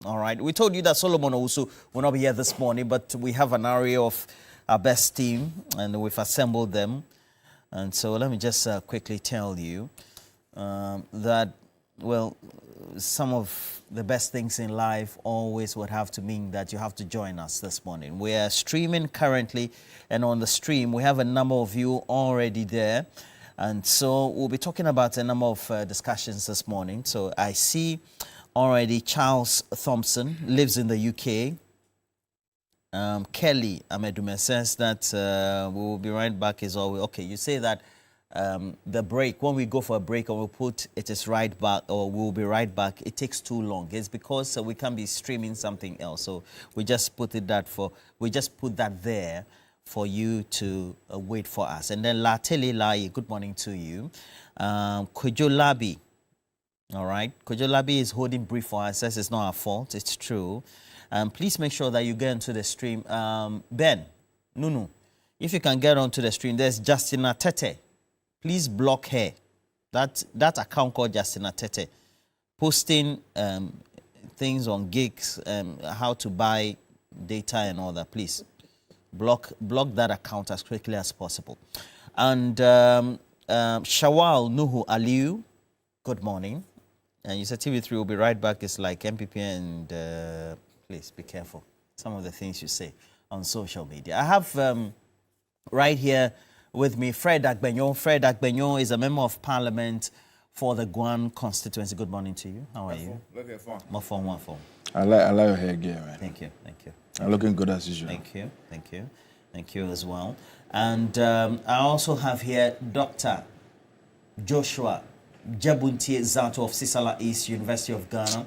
All right. We told you that Solomon also will not be here this morning, but we have an array of our best team, and we've assembled them. And so let me just quickly tell you that, well, some of the best things in life always would have to mean that you have to join us this morning. We are streaming currently, and on the stream, we have a number of you already there. And so we'll be talking about a number of discussions this morning. So I see already Charles Thompson lives in the UK. Kelly Amedume says that we will be right back is always okay. You say that the break, when we go for a break and we put it is right back or we'll be right back, it takes too long. It's because we can't be streaming something else. So we just put that there for you to wait for us. And then Latele Lai, good morning to you. Kojo Labi. All right. Kojo Labi is holding brief for us. Says it's not our fault. It's true. Please make sure that you get into the stream. Ben, Nunu, if you can get onto the stream, there's Justina Tete. Please block her. That account called Justina Tete, posting things on gigs, how to buy data and all that. Please block that account as quickly as possible. And Shawal Nuhu Aliu, good morning. And you said TV3 will be right back. It's like MPP and please be careful. Some of the things you say on social media. I have right here with me Fred Agbenyo. Fred Agbenyo is a member of parliament for the Guan constituency. Good morning to you. How are you? Looking fun. More fun. I like your hair again, man. Thank you. I'm looking good as usual. Thank you as well. And I also have here Dr. Joshua Jabuntie Zato of Sisala East University of Ghana.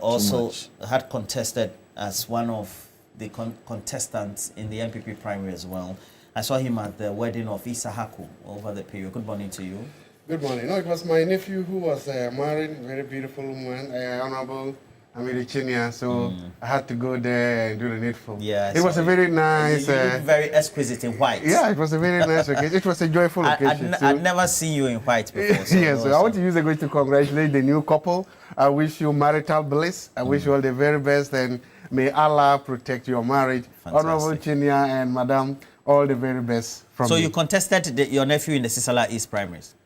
Also had contested as one of the contestants in the MPP primary as well. I saw him at the wedding of Isa Haku over the period. Good morning to you. Good morning. No, it was my nephew who was married, very beautiful woman, Honorable Amirichinia. So I had to go there and do the needful. Yeah, it was a very nice. You look very exquisite in white. Yeah, it was a very nice occasion. It was a joyful occasion. I'd never seen you in white before. So yes, so I want to use the way to congratulate the new couple. I wish you marital bliss. I wish you all the very best, and may Allah protect your marriage. Fantastic. Honorable Chinia and Madam, all the very best from So me. you contested your nephew in the Sisala East primaries?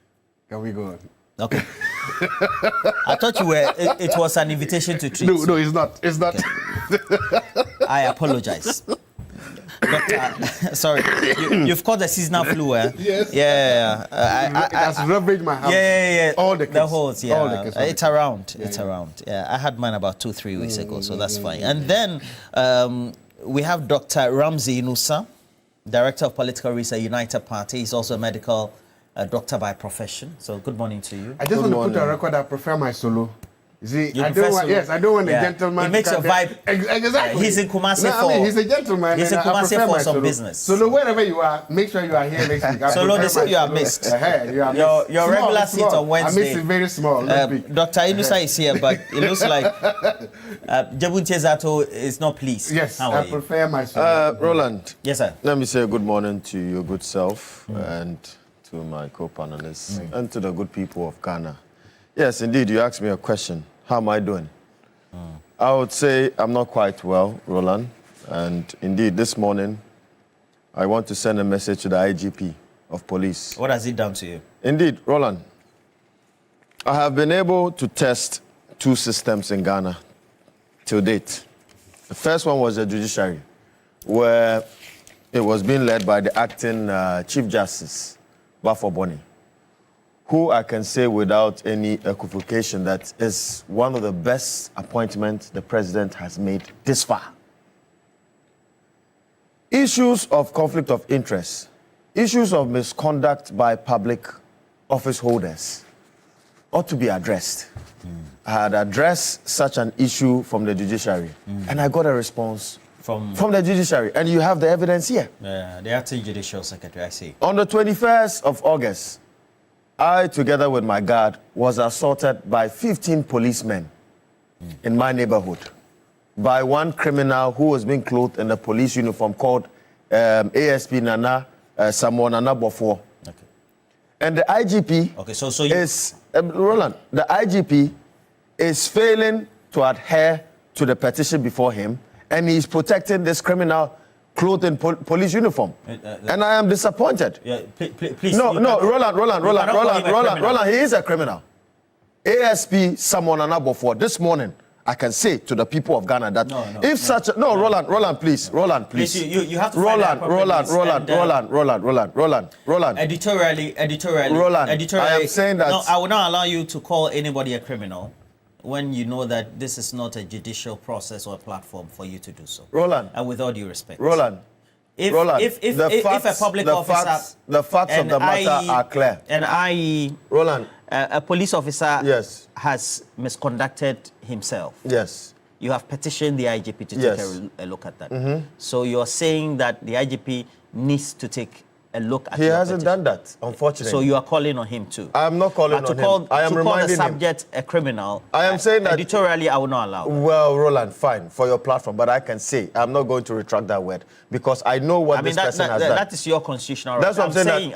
Can we go on? Okay. I thought it was an invitation to treat. No, it's not. It's not. Okay. I apologize. Doctor, sorry, you've caught the seasonal flu, eh? Yes. Yeah. It has ravaged my house. Yeah. All the kids. The holes, yeah. All the kids. It's around. It's around. Yeah, I had mine about 2-3 weeks ago, so that's fine. And then we have Dr. Ramsey Inusa, Director of Political Research, United Party. He's also a medical doctor by profession. So good morning to you. I just want to put on record I prefer my solo. You see, You I don't want, solo? I don't want a gentleman. It makes your vibe. Exactly. He's in Kumasi I mean, he's a gentleman. He's in and I Kumasi prefer for my some solo. business. Solo, wherever you are, make sure you are here next week. Solo, they say you are missed. You are Your missed. regular seat on Wednesday. I miss it very small. Dr. Inusa is here, but it looks like Jabuntie Zato is not pleased. Yes, How are I you? prefer my solo. Roland. Yes, sir. Let me say good morning to your good self and to my co-panelists and to the good people of Ghana. Yes, indeed, you asked me a question. How am I doing? I would say I'm not quite well, Roland. And indeed, this morning, I want to send a message to the IGP of police. What has it done to you? Indeed, Roland, I have been able to test 2 systems in Ghana till date. The first one was the judiciary, where it was being led by the acting Chief Justice, Bafo Boni, who I can say without any equivocation that is one of the best appointments the president has made this far. Issues of conflict of interest, issues of misconduct by public office holders ought to be addressed. I had addressed such an issue from the judiciary, and I got a response from the judiciary, and you have the evidence here. The acting judicial secretary, I see. On the 21st of August, I, together with my guard, was assaulted by 15 policemen in my neighborhood by one criminal who was being clothed in a police uniform called ASP Nana Samuel Nana Bofo. Okay. And the IGP you... is, Roland, the IGP is failing to adhere to the petition before him, and he's protecting this criminal clothed in police uniform. And I am disappointed. Yeah, please. No, Roland, he is a criminal. ASP Samuel Anabofo, this morning, I can say to the people of Ghana that Roland, please. You have to Roland. Editorially, I am saying that. No, I will not allow you to call anybody a criminal when you know that this is not a judicial process or a platform for you to do so. Roland. And with all due respect. Roland. If a public officer... The facts of the matter are clear. And i.e. Roland. A police officer yes. has misconducted himself. Yes. You have petitioned the IGP to take a look at that. So you're saying that the IGP needs to take a look at He hasn't petition. done that, unfortunately. So you are calling on him too. I am not calling on him. I am reminding him. To call the subject a criminal. I am saying that editorially I will not allow that. Well, Roland, fine for your platform, but I can say I'm not going to retract that word because I know what this person has done. That is your constitutional right. That's what I'm saying.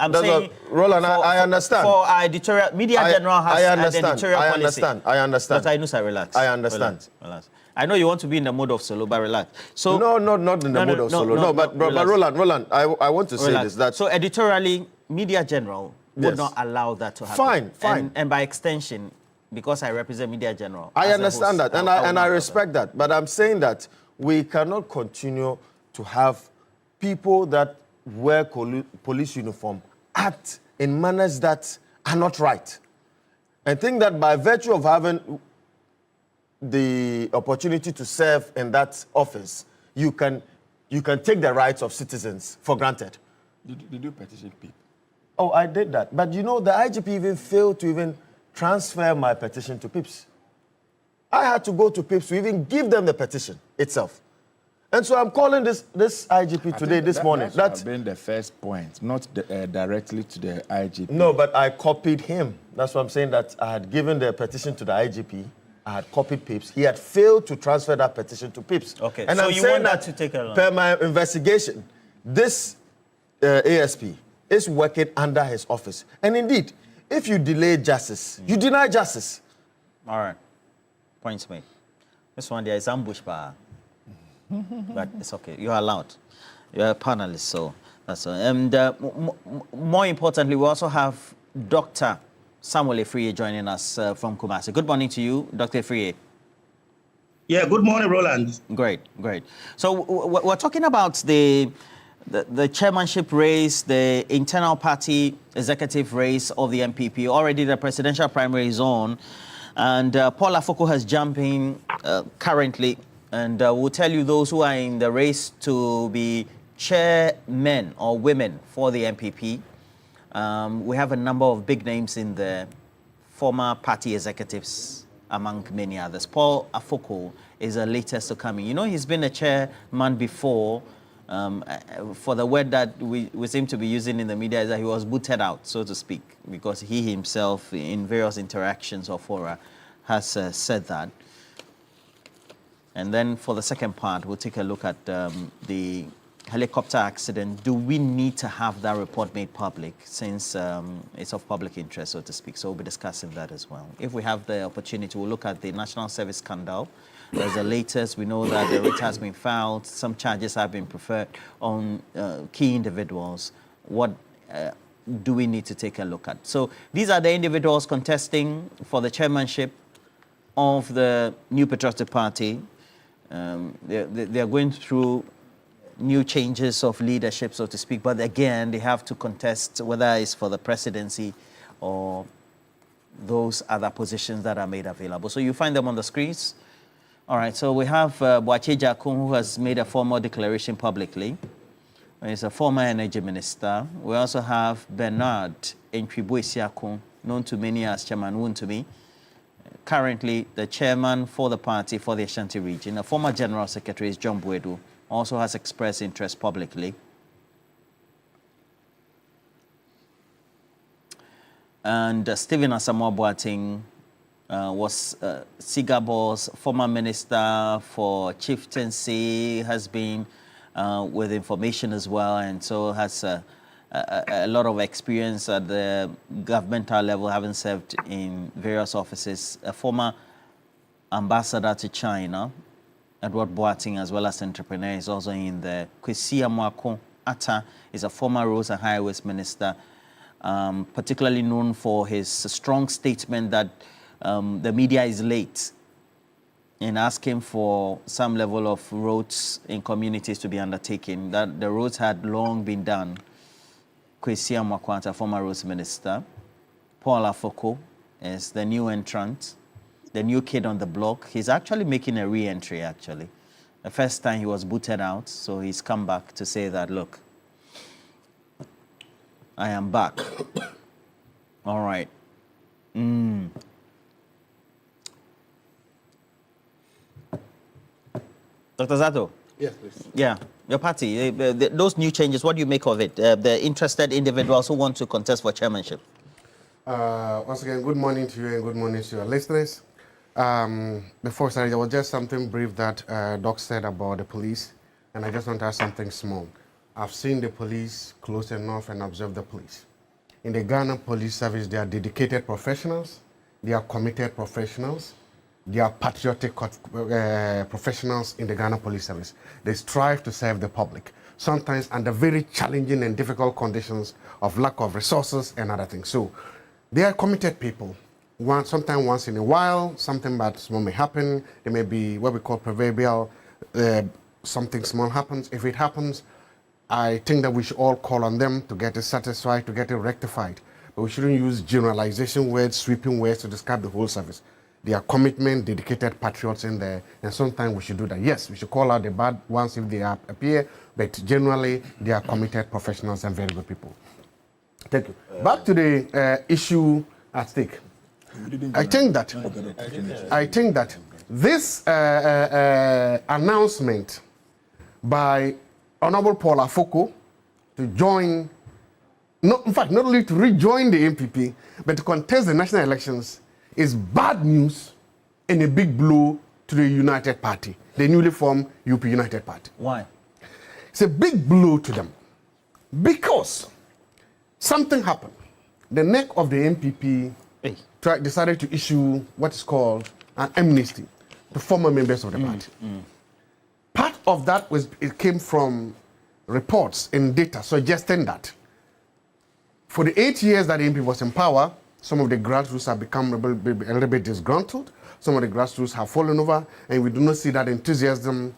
Roland, I understand. For our editorial, media general has an editorial policy. I understand. But I know, sir, relax. I understand. Relax. I know you want to be in the mode of solo, but relax. So not in the mode of solo. But Roland, I want to say this. That so editorially, media general would not allow that to happen. Fine. And by extension, because I represent media general, I understand that, and I respect that. But I'm saying that we cannot continue to have people that wear police uniform act in manners that are not right, and think that by virtue of having the opportunity to serve in that office, you can take the rights of citizens for granted. Did you petition people? Oh, I did that. But you know, the IGP even failed to even transfer my petition to PIPS. I had to go to PIPS to even give them the petition itself. And so I'm calling this IGP today, this morning. That's been the first point, not directly to the IGP. No, but I copied him. That's what I'm saying, that I had given the petition to the IGP. I had copied PIPS. He had failed to transfer that petition to PIPS. Okay, and so I'm you saying want that to take a long. Per my investigation, this ASP is working under his office. And indeed, if you delay justice, you deny justice. All right. Points made. This one there is ambush bar. But it's okay. You're allowed. You're a panelist, so that's all. And more importantly, we also have Dr. Samuel Efriye joining us from Kumasi. Good morning to you, Dr. Efriye. Yeah, good morning, Roland. Great. So we're talking about the chairmanship race, the internal party executive race of the MPP. Already the presidential primary is on, and Paul Afoko has jumped in currently, and we'll tell you those who are in the race to be chairmen or women for the MPP. We have a number of big names in the former party executives, among many others. Paul Afoko is the latest to come in. You know, he's been a chairman before. For the word that we seem to be using in the media is that he was booted out, so to speak, because he himself, in various interactions or fora, has said that. And then for the second part, we'll take a look at the helicopter accident. Do we need to have that report made public since it's of public interest, so to speak? So we'll be discussing that as well. If we have the opportunity, we'll look at the national service scandal. There's the latest. We know that the writ has been filed. Some charges have been preferred on key individuals. What do we need to take a look at? So these are the individuals contesting for the chairmanship of the New Patriotic Party. They're going through new changes of leadership, so to speak. But again, they have to contest whether it's for the presidency or those other positions that are made available. So you find them on the screens. All right, so we have Boakye Jakun, who has made a formal declaration publicly. He's a former energy minister. We also have Bernard Ntwibo-Esiakun, known to many as Chairman Wuntumi, currently the chairman for the party for the Ashanti region. A former general secretary is John Buedu, also has expressed interest publicly. And Stephen Asamoah Boateng was Sigabor's former minister for chieftaincy, has been with information as well, and so has a lot of experience at the governmental level, having served in various offices. A former ambassador to China, Edward Boating, as well as entrepreneur, is also in there. Kwesi Amoako Atta is a former Roads and Highways Minister, particularly known for his strong statement that the media is late in asking for some level of roads in communities to be undertaken, that the roads had long been done. Kwesi Amoako Atta, former Roads Minister. Paul Afoko is the new entrant, the new kid on the block. He's actually making a re-entry, actually. The first time he was booted out, so he's come back to say that, look, I am back. All right. Dr. Zato? Yes, please. Yeah, your party, those new changes, what do you make of it? The interested individuals who want to contest for chairmanship? Once again, good morning to you and good morning to your listeners. Before starting, there was just something brief that Doc said about the police, and I just want to add something small. I've seen the police close enough and observed the police. In the Ghana Police Service, they are dedicated professionals, they are committed professionals, they are patriotic professionals in the Ghana Police Service. They strive to serve the public, sometimes under very challenging and difficult conditions of lack of resources and other things. So they are committed people. Sometimes once in a while, something bad small may happen. There may be what we call proverbial, something small happens. If it happens, I think that we should all call on them to get it satisfied, to get it rectified. But we shouldn't use generalization words, sweeping words to describe the whole service. They are commitment, dedicated patriots in there, and sometimes we should do that. Yes, we should call out the bad ones if they appear, but generally they are committed professionals and very good people. Thank you. Back to the issue at stake. I think that this announcement by Honorable Paul Afoko to join, not only to rejoin the MPP, but to contest the national elections is bad news and a big blow to the United Party, the newly formed UP United Party. Why? It's a big blow to them because something happened. The neck of the MPP decided to issue what is called an amnesty to former members of the party. Part of that it came from reports and data suggesting that for the 8 years that the MP was in power, some of the grassroots have become a little bit disgruntled. Some of the grassroots have fallen over, and we do not see that enthusiasm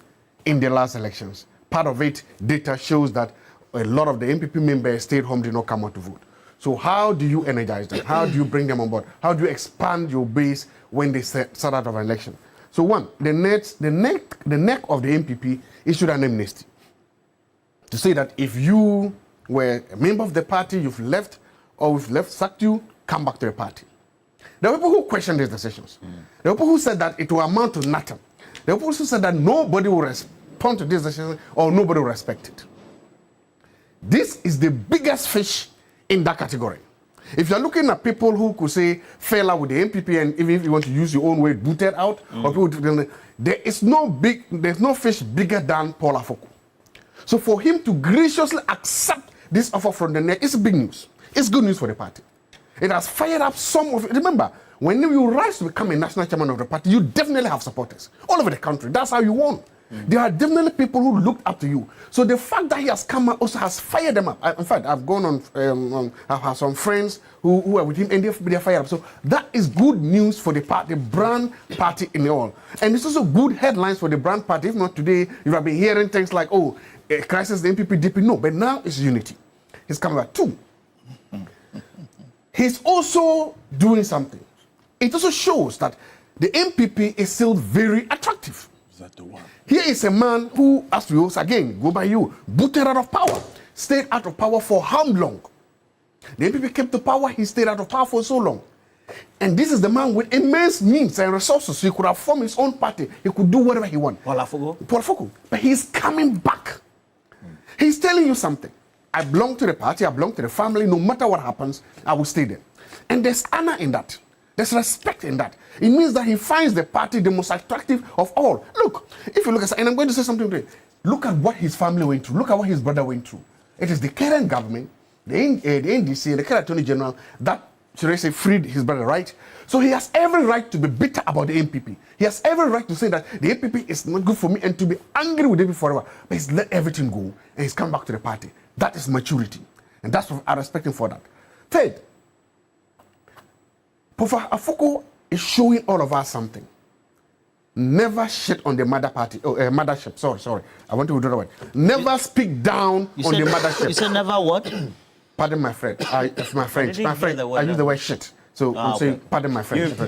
in the last elections. Part of it, data shows that a lot of the MPP members stayed home, did not come out to vote. So how do you energize them? How do you bring them on board? How do you expand your base when they start out of an election? So one, the neck of the MPP issued an amnesty to say that if you were a member of the party, you've left, or we've left, sacked you, come back to the party. There were people who questioned these decisions. There were people who said that it will amount to nothing. There were people who said that nobody will respond to these decisions or nobody will respect it. This is the biggest fish in that category. If you're looking at people who could say fell out with the MPP, and even if you want to use your own word, booted out, or people, there's no fish bigger than Paul Afoko. So for him to graciously accept this offer from the neck is big news. It's good news for the party. It has fired up some of it. Remember, when you rise to become a national chairman of the party, you definitely have supporters all over the country. That's how you won. There are definitely people who looked up to you. So the fact that he has come out also has fired them up. In fact, I've gone on, I've had some friends who are with him, and they're fired up. So that is good news for the party, the brand party in all. And it's also good headlines for the brand party. If not today, you have been hearing things like, oh, a crisis, the MPP, DP. No, but now it's unity. He's coming back. Two, he's also doing something. It also shows that the MPP is still very attractive. Is that the one? Here is a man who, as we also again go by you, booted out of power, stayed out of power for how long? The MPP came to power, he stayed out of power for so long. And this is the man with immense means and resources. So he could have formed his own party. He could do whatever he wanted. Paul Afoko? Paul Afoko. But he's coming back. He's telling you something. I belong to the party, I belong to the family. No matter what happens, I will stay there. And there's honor in that. There's respect in that. It means that he finds the party the most attractive of all. Look, if you look at, and I'm going to say something today, look at what his family went through. Look at what his brother went through. It is the current government, the NDC, and the current Attorney General that should I say, freed his brother, right? So he has every right to be bitter about the NPP. He has every right to say that the NPP is not good for me and to be angry with the NPP forever. But he's let everything go and he's come back to the party. That is maturity. And that's what I respect him for that. Third, Professor Afoko is showing all of us something. Never shit on the mother party, mothership. Sorry. I want to withdraw the word. Never speak down on the mothership. You said never what? Pardon my friend. I use the word shit. So I'm saying, pardon my French.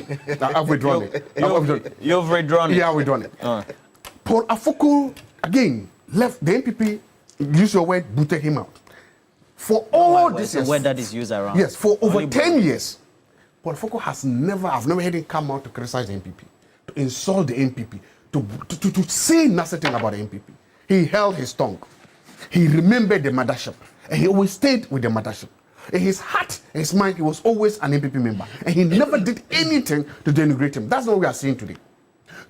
I've withdrawn it. You've withdrawn it? Yeah, I've withdrawn it. Paul Afoko, again, left the NPP, use your word, booted him out. For all this years. It's a word that is used around. Yes, for over 10 years, Paul Afoko has never, I've never heard him come out to criticize the NPP, to insult the NPP, to say nothing about the NPP. He held his tongue. He remembered the mothership. And he always stayed with the mothership. In his heart, in his mind, he was always an NPP member. And he never did anything to denigrate him. That's what we are seeing today.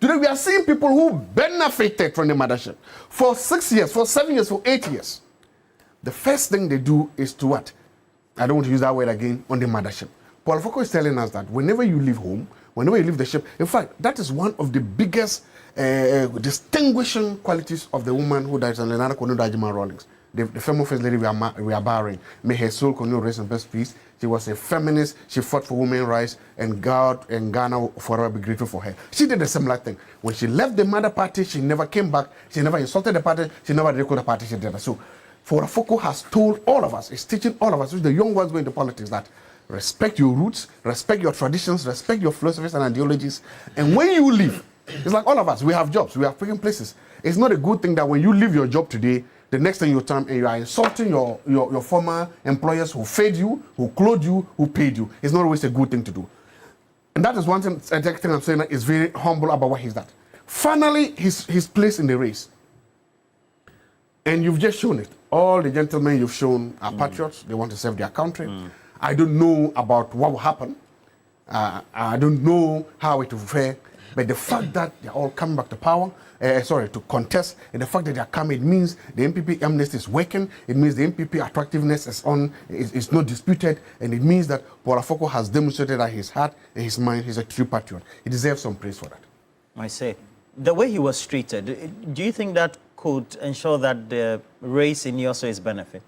Today, we are seeing people who benefited from the mothership for 6 years, for 7 years, for 8 years. The first thing they do is to what? I don't want to use that word again, on the mothership. Paul Afoko is telling us that whenever you leave home, whenever you leave the ship, in fact, that is one of the biggest distinguishing qualities of the woman who died, Lenana Kono Dajima Rawlings. The former first lady we are barring. May her soul continue to rest in peace. She was a feminist. She fought for women's rights, and God and Ghana will forever be grateful for her. She did a similar thing. When she left the mother party, she never came back. She never insulted the party. She never ridiculed the party. She did that. So, Afoko has told all of us, is teaching all of us, the young ones going to politics, that respect your roots, respect your traditions, respect your philosophies and ideologies. And when you leave, it's like all of us, we have jobs, we have freaking places. It's not a good thing that when you leave your job today, the next thing you turn and you are insulting your former employers who fed you, who clothed you, who paid you. It's not always a good thing to do. And that is one thing, I'm saying, that is very humble about what he's done. Finally, his place in the race. And you've just shown it. All the gentlemen you've shown are patriots. They want to serve their country. I don't know about what will happen. I don't know how it will fare. But the fact that they're all coming back to power, to contest, and the fact that they're coming, it means the MPP amnesty is working. It means the MPP attractiveness is not disputed, and it means that Paul Afoko has demonstrated that his heart and his mind, he's a true patriot. He deserves some praise for that. I say, the way he was treated, do you think that could ensure that the race in Yoso is benefit?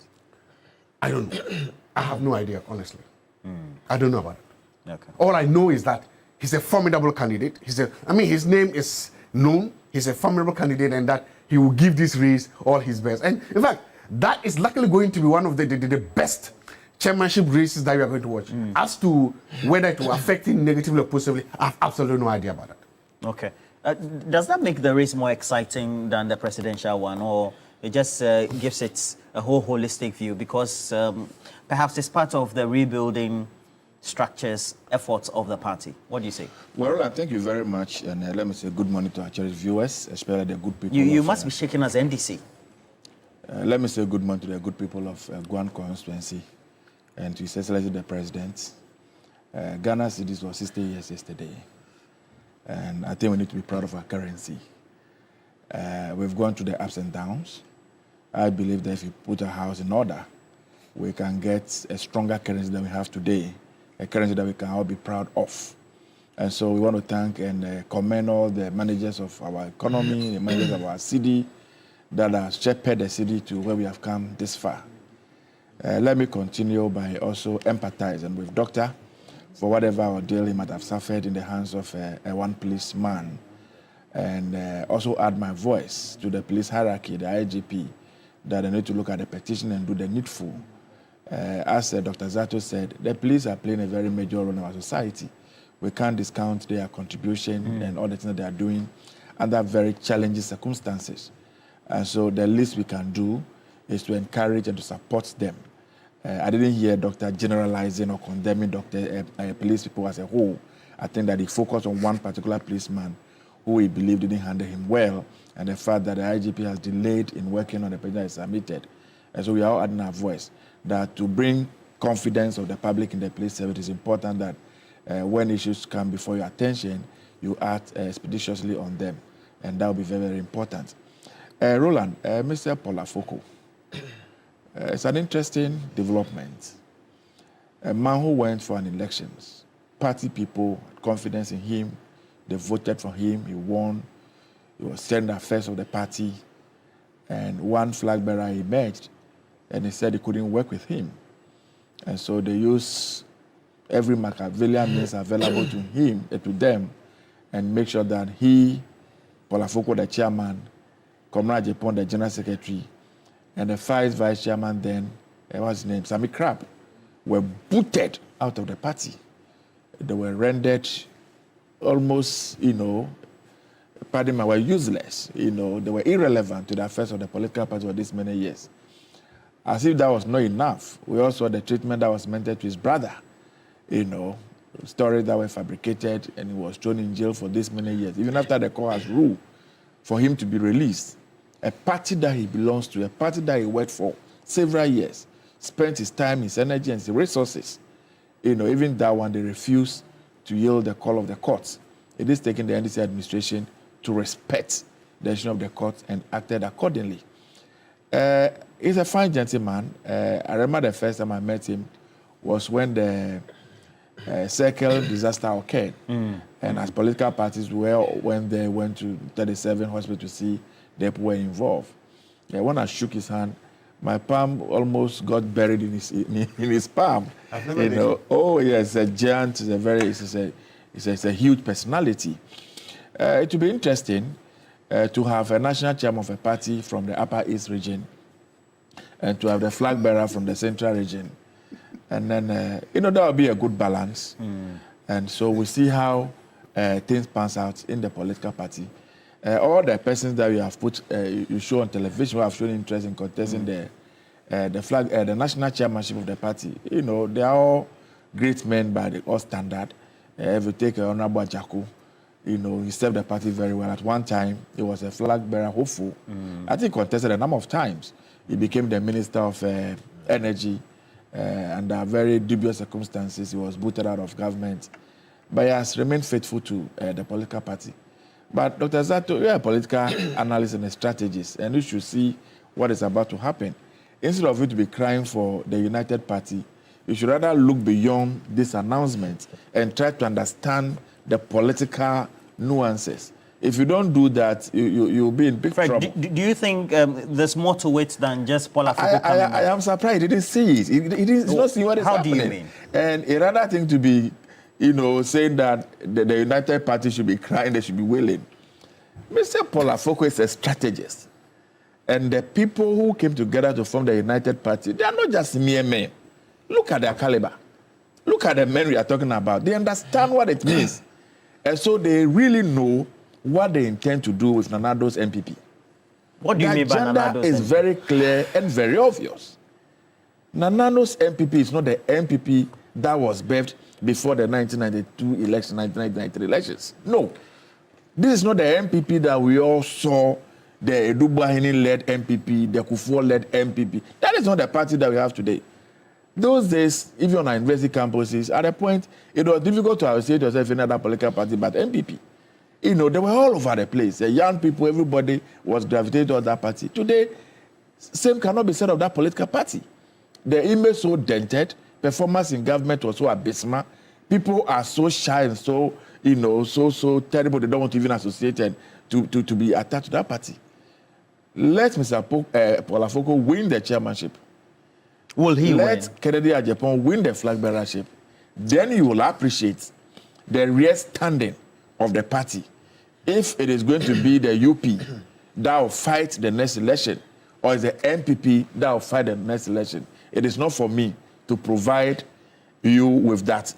I don't know. I have no idea, honestly. I don't know about it. Okay. All I know is that he's a formidable candidate. His name is known. He's a formidable candidate, and that he will give this race all his best. And in fact, that is luckily going to be one of the best chairmanship races that we are going to watch. As to whether it will affect him negatively or positively, I have absolutely no idea about that. Okay. Does that make the race more exciting than the presidential one, or it just gives it a whole holistic view? Because perhaps it's part of the rebuilding structures, efforts of the party. What do you say? Well, thank you very much, and let me say good morning to our cherished viewers, especially the good people. You must be shaking as NDC. Let me say good morning to the good people of Guan constituency, and to His Excellency the President. Ghana cities was 60 years yesterday, and I think we need to be proud of our currency. We've gone through the ups and downs. I believe that if we put our house in order, we can get a stronger currency than we have today, a currency that we can all be proud of. And so we want to thank and commend all the managers of our economy, the managers of our city, that have shepherded the city to where we have come this far. Let me continue by also empathizing with Doctor for whatever ordeal he might have suffered in the hands of one policeman, and also add my voice to the police hierarchy, the IGP, that they need to look at the petition and do the needful. As Dr. Zato said, the police are playing a very major role in our society. We can't discount their contribution and all the things that they are doing under very challenging circumstances. And so the least we can do is to encourage and to support them. I didn't hear Doctor generalizing or condemning police people as a whole. I think that he focused on one particular policeman who he believed didn't handle him well, and the fact that the IGP has delayed in working on the petition that is submitted. And so we are all adding our voice that to bring confidence of the public in the police service, is important that when issues come before your attention, you act expeditiously on them. And that will be very, very important. Roland, Mr. Paul Afoko, it's an interesting development. A man who went for an elections. Party people had confidence in him. They voted for him. He won. He was center affairs of the party. And one flag bearer emerged, and he said he couldn't work with him. And so they used every Machiavellian means available to him, to them, and make sure that he, Paul Afoko, the chairman, Comrade Japan, the general secretary, and the vice chairman then, what's his name, Sammy Crab, were booted out of the party. They were rendered almost, pardon me, were useless. They were irrelevant to the affairs of the political party for this many years. As if that was not enough, we also saw the treatment that was meant to his brother. Stories that were fabricated, and he was thrown in jail for this many years. Even after the court has ruled for him to be released, a party that he belongs to, a party that he worked for several years, spent his time, his energy, and his resources. Even that one, they refused to yield the call of the courts. It is taking the NDC administration to respect the decision of the court and acted accordingly. He's a fine gentleman. I remember the first time I met him was when the Circle disaster occurred. And as political parties when they went to 37 hospital to see they were involved. When I shook his hand, my palm almost got buried in his palm. Oh yes, a giant. It's a huge personality. It will be interesting to have a national chairman of a party from the Upper East region, and to have the flag bearer from the Central region, and then that will be a good balance. And so we see how things pans out in the political party. All the persons that you have put, you show on television who have shown interest in contesting the flag, the national chairmanship of the party, they are all great men by the all standard. If you take Honorable Ajaku, he served the party very well. At one time, he was a flag bearer hopeful. I think contested a number of times. He became the Minister of Energy. Under very dubious circumstances, he was booted out of government. But he has remained faithful to the political party. But Dr. Zato, you're a political analyst and a strategist, and you should see what is about to happen. Instead of you to be crying for the United Party, you should rather look beyond this announcement and try to understand the political nuances. If you don't do that, you'll be in big trouble. Do you think there's more to it than just Paul Afoko coming I am surprised. He didn't see it. He didn't not see what is happening. How do you mean? And another thing to be, saying that the United Party should be crying, they should be wailing. Mr. Paul Afoko is a strategist. And the people who came together to form the United Party, they are not just mere men. Look at their caliber. Look at the men we are talking about. They understand what it means. And so they really know what they intend to do with Nanado's MPP. What do you mean by Nanado's MPP? The agenda is very clear and very obvious. Nanado's MPP is not the MPP that was birthed before the 1992 election, 1993 elections. No. This is not the MPP that we all saw, the Edubahini-led MPP, the Kufuor-led MPP. That is not the party that we have today. Those days, even on our university campuses, at a point, it was difficult to associate yourself in another political party but MPP. They were all over the place. The young people, everybody was gravitating towards that party. Today, same cannot be said of that political party. The image so dented, performance in government was so abysmal. People are so shy and so, so terrible, they don't want to even associate and to be attached to that party. Let Mr. Paul Afoko win the chairmanship. Will he win? Let Kennedy Agyapong win the flag bearership. Then you will appreciate the real standing of the party. If it is going to be the UP that will fight the next election, or is the MPP that will fight the next election, it is not for me to provide you with that.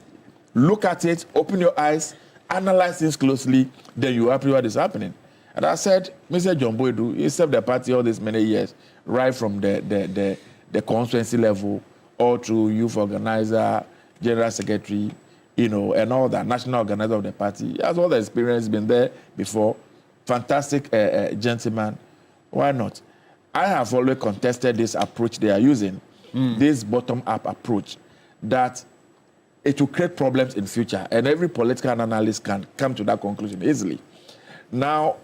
Look at it, open your eyes, analyze things closely, then you appreciate what is happening. And I said, Mr. John Boydu, he served the party all these many years, right from the constituency level, all through youth organizer, general secretary, and all that, national organizer of the party. He has all the experience, been there before. Fantastic gentleman. Why not? I have always contested this approach they are using, this bottom-up approach, that it will create problems in future, and every political analyst can come to that conclusion easily. Now,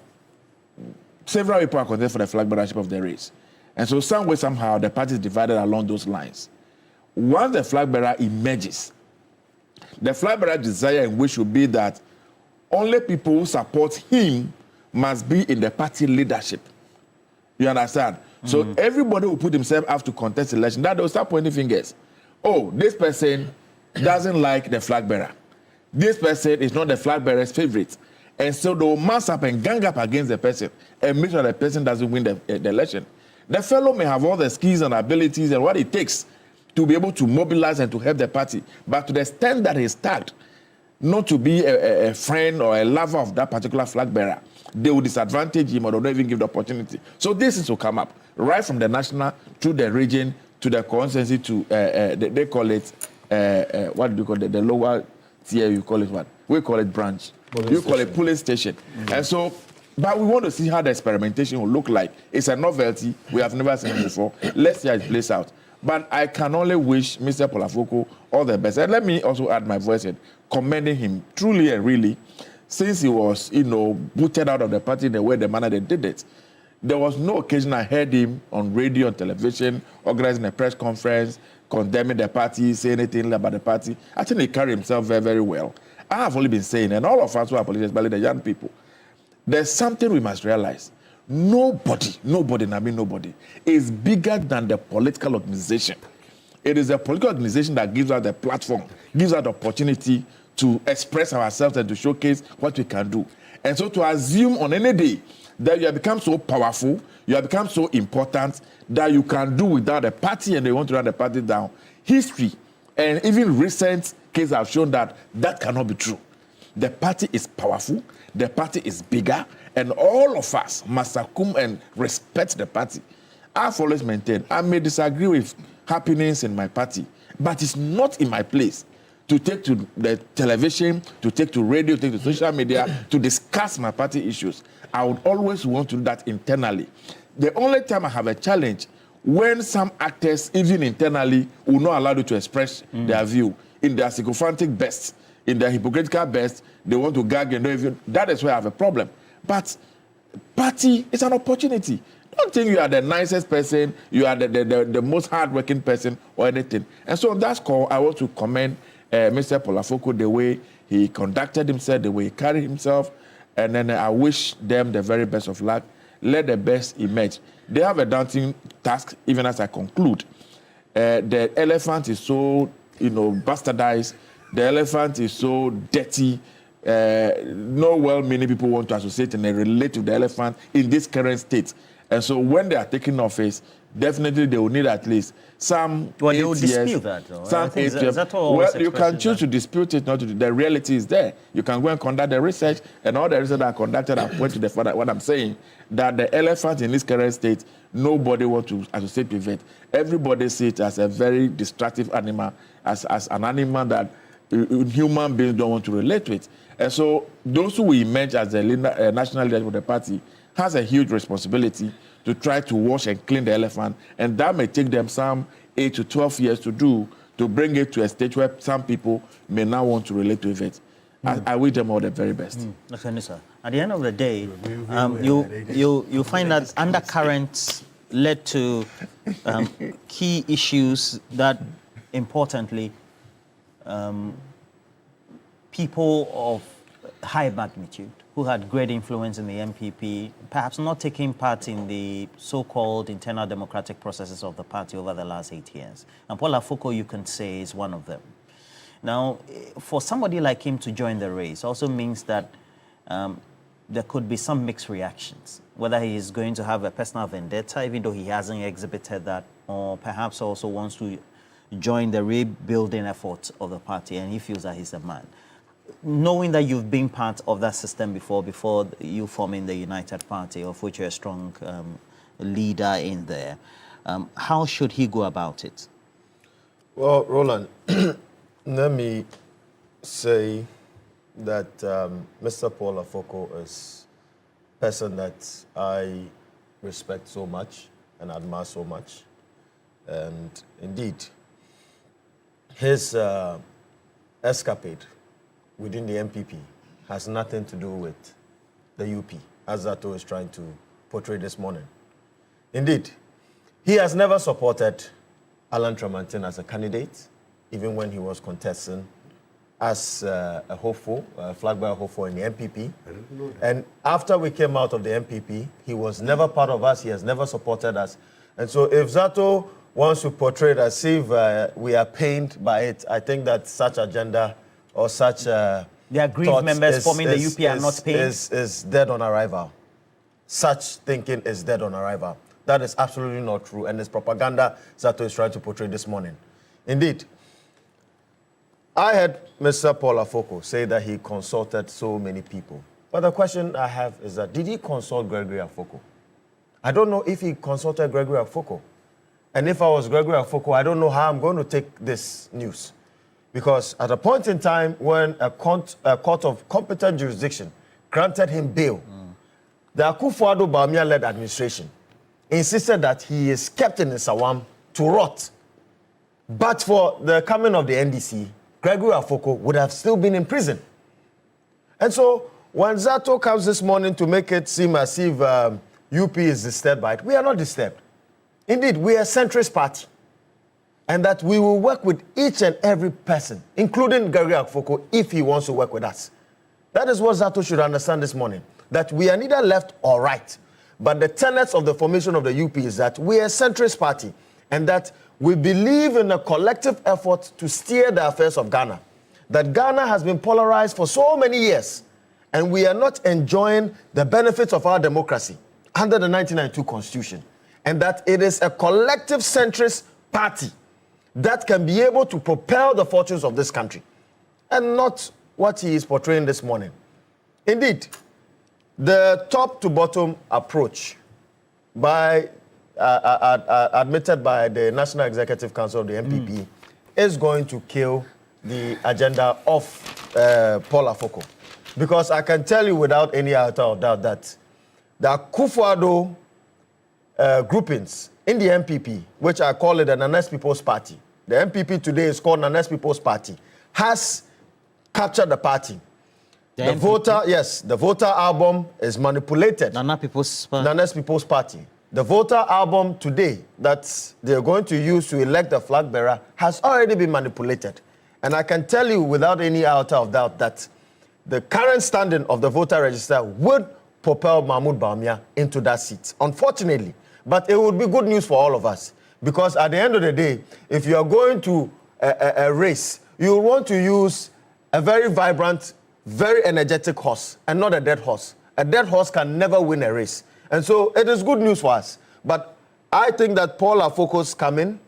several people are contesting for the flag bearership of the race. And so some way, somehow, the party is divided along those lines. once the flag bearer emerges, the flag bearer desire and wish should be that only people who support him must be in the party leadership. You understand? So everybody who put himself out to contest election, that they'll start pointing fingers. Oh, this person doesn't like the flag bearer. This person is not the flag bearer's favorite. And so they'll mass up and gang up against the person and make sure the person doesn't win the election. The fellow may have all the skills and abilities and what it takes to be able to mobilize and to help the party. But to the extent that he's tagged not to be a friend or a lover of that particular flag bearer, they will disadvantage him or they don't even give the opportunity. So this is to come up, right from the national to the region to the constituency to, they call it, what do you call it, the lower tier, you call it what? We call it branch. You call it police station. And so, but we want to see how the experimentation will look like. It's a novelty. We have never seen it before. Let's see how it plays out. But I can only wish Mr. Paul Afoko all the best. And let me also add my voice in commending him truly and really, since he was, booted out of the party in the way, the manner they did it. There was no occasion I heard him on radio, on television, organizing a press conference, condemning the party, saying anything about the party. I think he carried himself very, very well. I have only been saying, and all of us who are politicians, especially the young people, there's something we must realize. Nobody is bigger than the political organization. It is a political organization that gives us the platform, gives us the opportunity to express ourselves and to showcase what we can do. And so to assume on any day that you have become so powerful, you have become so important that you can do without a party and they want to run the party down. History and even recent cases have shown that that cannot be true. The party is powerful, the party is bigger, and all of us must succumb and respect the party. I've always maintained, I may disagree with happenings in my party, but it's not in my place to take to the television, to take to radio, to take to social media, to discuss my party issues. I would always want to do that internally. The only time I have a challenge, when some actors, even internally, will not allow you to express their view in their sycophantic best, in their hypocritical best, they want to gag and even. That is where I have a problem. But party is an opportunity. Don't think you are the nicest person, you are the most hardworking person or anything. And so on that score, I want to commend Mr. Paul Afoko, the way he conducted himself, the way he carried himself, and then I wish them the very best of luck. Let the best emerge. They have a daunting task, even as I conclude. The elephant is so, bastardized. The elephant is so dirty. No well-meaning people want to associate and relate to the elephant in this current state. And so when they are taking office, definitely they will need at least some 8 years. They will dispute that, though. Some 8 years. Well, you can choose to dispute it, not to. The reality is there. You can go and conduct the research, and all the research that are conducted are point to the fact that what I'm saying, that the elephant in this current state, nobody wants to associate with it. Everybody sees it as a very destructive animal, as an animal that human beings don't want to relate with. And so those who will emerge as the national leader of the party has a huge responsibility to try to wash and clean the elephant, and that may take them some 8 to 12 years to do, to bring it to a stage where some people may now want to relate with it. I wish them all the very best. Okay, sir. At the end of the day, you find that undercurrents led to key issues that, importantly, people of high magnitude who had great influence in the MPP, perhaps not taking part in the so-called internal democratic processes of the party over the last 8 years. And Paul Afoko, you can say, is one of them. Now, for somebody like him to join the race also means that there could be some mixed reactions, whether he is going to have a personal vendetta, even though he hasn't exhibited that, or perhaps also wants to join the rebuilding efforts of the party, and he feels that he's a man. Knowing that you've been part of that system before you forming the United Party, of which you're a strong leader in there, how should he go about it? Well, Roland, let me say that Mr. Paul Afoko is a person that I respect so much and admire so much. And indeed, his escapade within the MPP has nothing to do with the UP, as Zato is trying to portray this morning. Indeed, he has never supported Alan Tremantin as a candidate, even when he was contesting as a hopeful, flag bearer hopeful in the MPP. And after we came out of the MPP, he was never part of us. He has never supported us. And so if Zato wants to portray it as if we are pained by it, I think that such agenda or such the aggrieved members forming the UP are not pained. Is dead on arrival. Such thinking is dead on arrival. That is absolutely not true, and it's propaganda Zato is trying to portray this morning. Indeed, I heard Mr. Paul Afoko say that he consulted so many people. But the question I have is that, did he consult Gregory Afoko? I don't know if he consulted Gregory Afoko. And if I was Gregory Afoko, I don't know how I'm going to take this news. Because at a point in time when a court of competent jurisdiction granted him bail, the Akufo-Addo Bawumia-led administration insisted that he is kept in Nsawam to rot. But for the coming of the NDC, Gregory Afoko would have still been in prison. And so when Zato comes this morning to make it seem as if UP is disturbed by it, we are not disturbed. Indeed, we are a centrist party. And that we will work with each and every person, including Gregory Afoko, if he wants to work with us. That is what Zato should understand this morning, that we are neither left or right. But the tenets of the formation of the UP is that we are a centrist party and that we believe in a collective effort to steer the affairs of Ghana. That Ghana has been polarized for so many years and we are not enjoying the benefits of our democracy under the 1992 Constitution. And that it is a collective centrist party that can be able to propel the fortunes of this country and not what he is portraying this morning. Indeed, the top to bottom approach by admitted by the National Executive Council of the NPP is going to kill the agenda of Paul Afoko. Because I can tell you without any doubt that the Akufo-Addo groupings in the NPP, which I call it the Nanes People's Party, the NPP today is called Nanes People's Party, has captured the party. The voter album is manipulated. Nanes People's Party. The voter album today that they're going to use to elect the flag bearer has already been manipulated. And I can tell you without any iota of doubt that the current standing of the voter register would propel Mahmoud Bawumia into that seat, unfortunately. But it would be good news for all of us. Because at the end of the day, if you are going to a race, you want to use a very vibrant, very energetic horse and not a dead horse. A dead horse can never win a race. And so it is good news for us. But I think that Paul Afoko's coming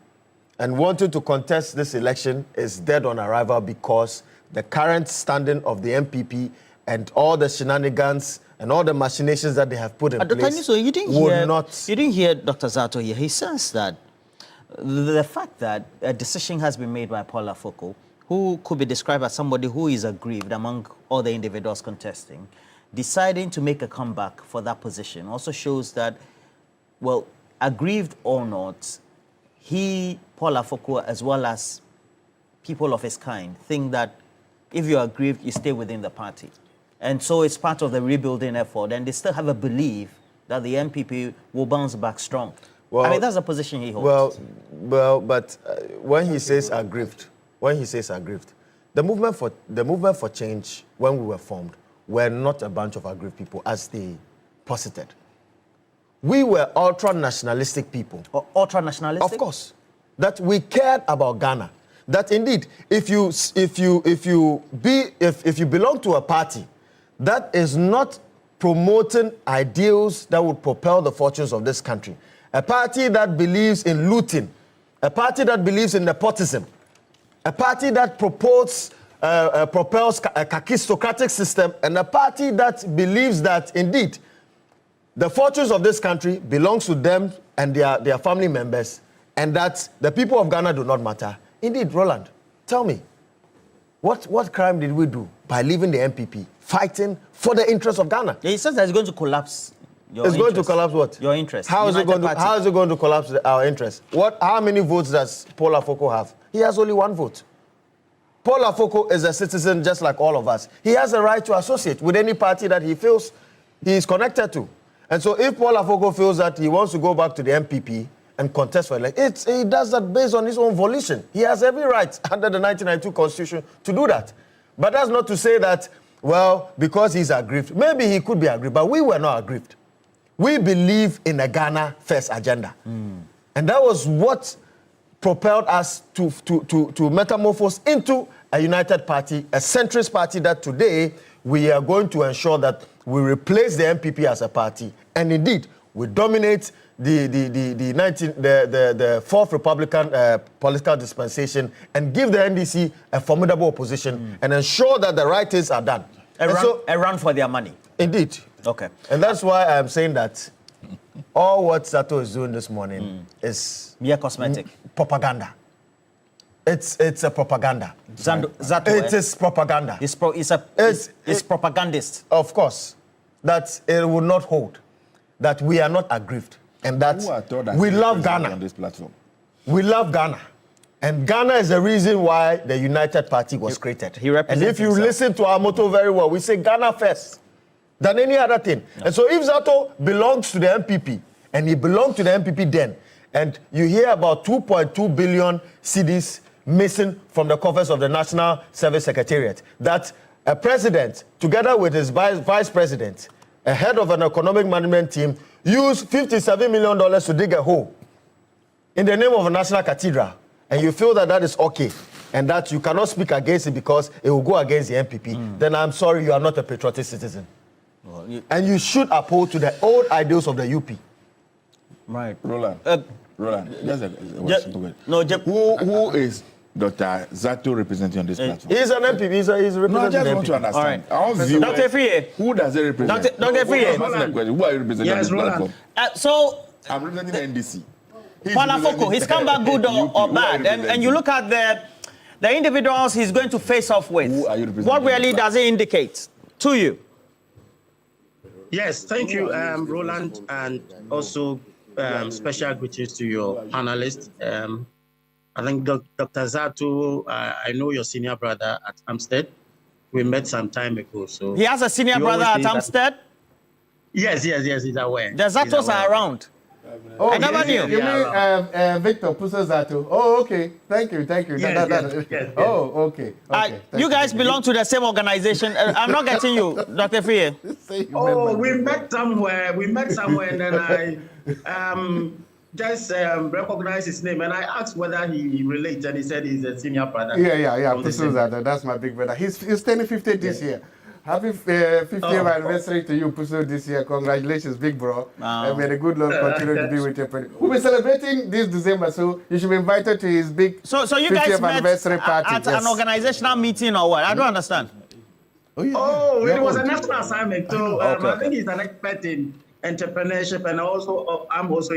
and wanting to contest this election is dead on arrival because the current standing of the MPP and all the shenanigans and all the machinations that they have put in place you didn't hear Dr. Zato here. He says that the fact that a decision has been made by Paul Afoko, who could be described as somebody who is aggrieved among all the individuals contesting, deciding to make a comeback for that position also shows that, well, aggrieved or not, Paul Afoko, as well as people of his kind, think that if you're aggrieved, you stay within the party. And so it's part of the rebuilding effort, and they still have a belief that the MPP will bounce back strong. Well, I mean, that's the position he holds. But when he says aggrieved, the movement for change, when we were formed, were not a bunch of aggrieved people, as they posited. We were ultra-nationalistic people. Ultra-nationalistic? Of course. That we cared about Ghana. That indeed, if you belong to a party that is not promoting ideals that would propel the fortunes of this country, a party that believes in looting, a party that believes in nepotism, a party that propels a kakistocratic system, and a party that believes that indeed the fortunes of this country belongs to them and their family members, and that the people of Ghana do not matter. Indeed, Roland, tell me, what crime did we do by leaving the MPP, fighting for the interests of Ghana? Yeah, he says that it's going to collapse your interest. It's going to collapse what? Your interest. How is it going to collapse our interest? How many votes does Paul Afoko have? He has only one vote. Paul Afoko is a citizen just like all of us. He has a right to associate with any party that he feels he is connected to. And so if Paul Afoko feels that he wants to go back to the MPP and contest for election. He does that based on his own volition. He has every right under the 1992 Constitution to do that. But that's not to say that, well, because he's aggrieved. Maybe he could be aggrieved, but we were not aggrieved. We believe in a Ghana first agenda. And that was what propelled us to metamorphose into a united party, a centrist party that today we are going to ensure that we replace the MPP as a party. And indeed, we dominate the fourth Republican political dispensation and give the NDC a formidable opposition and ensure that the right things are done. A run for their money. Indeed. Okay. And that's why I'm saying that all what Zato is doing this morning is mere cosmetic. Propaganda. It's a propaganda. Zato, it is propaganda. It's propagandist. Of course. That it will not hold. That we are not aggrieved. And that we love Ghana. On this platform. We love Ghana. And Ghana is the reason why the United Party was created. And if you listen to our motto very well, we say Ghana first than any other thing. Yeah. And so if Zato belongs to the MPP, and he belonged to the MPP then, and you hear about 2.2 billion cedis missing from the coffers of the National Service Secretariat, that a president, together with his vice president, a head of an economic management team, used $57 million to dig a hole in the name of a national cathedral, and you feel that that is okay, and that you cannot speak against it because it will go against the MPP, then I'm sorry, you are not a patriotic citizen. Well, and you should uphold to the old ideals of the UP. Right. Roland, that's a question. Who is Dr. Zato representing on this platform? He's an MPP. He's representing no, I just want to understand. All right. Dr. Friye. Who does it represent? Dr. Friye. Who are you representing on this platform? I'm representing the NDC. Afoko, he's come back good or bad. And you look at the individuals he's going to face off with. Who are you representing? What really does it indicate to you? Yes, thank you, Roland, and also special greetings to your panelists. I think Dr. Zato, I know your senior brother at Amstead. We met some time ago. So he has a senior brother at Amstead? Yes, he's aware. The Zatos are around. Oh, I never knew. You mean Victor Puso Zato? Oh, okay. Thank you. Yes. Oh, okay. You guys belong to the same organization. I'm not getting you, Dr. Friye. Oh, we met somewhere, and then I just recognized his name, and I asked whether he related. He said he's a senior brother. Yeah. Puso Zato, that's my big brother. He's turning 50 this year. Happy 50th anniversary to you, Puso, this year. Congratulations, big bro. And may the good Lord continue to be with you. We'll be celebrating this December, so you should be invited to his big so you guys 50th met anniversary party. At an organizational meeting or what? I don't understand. It was a national assignment. So I think he's an expert in entrepreneurship, and also I'm also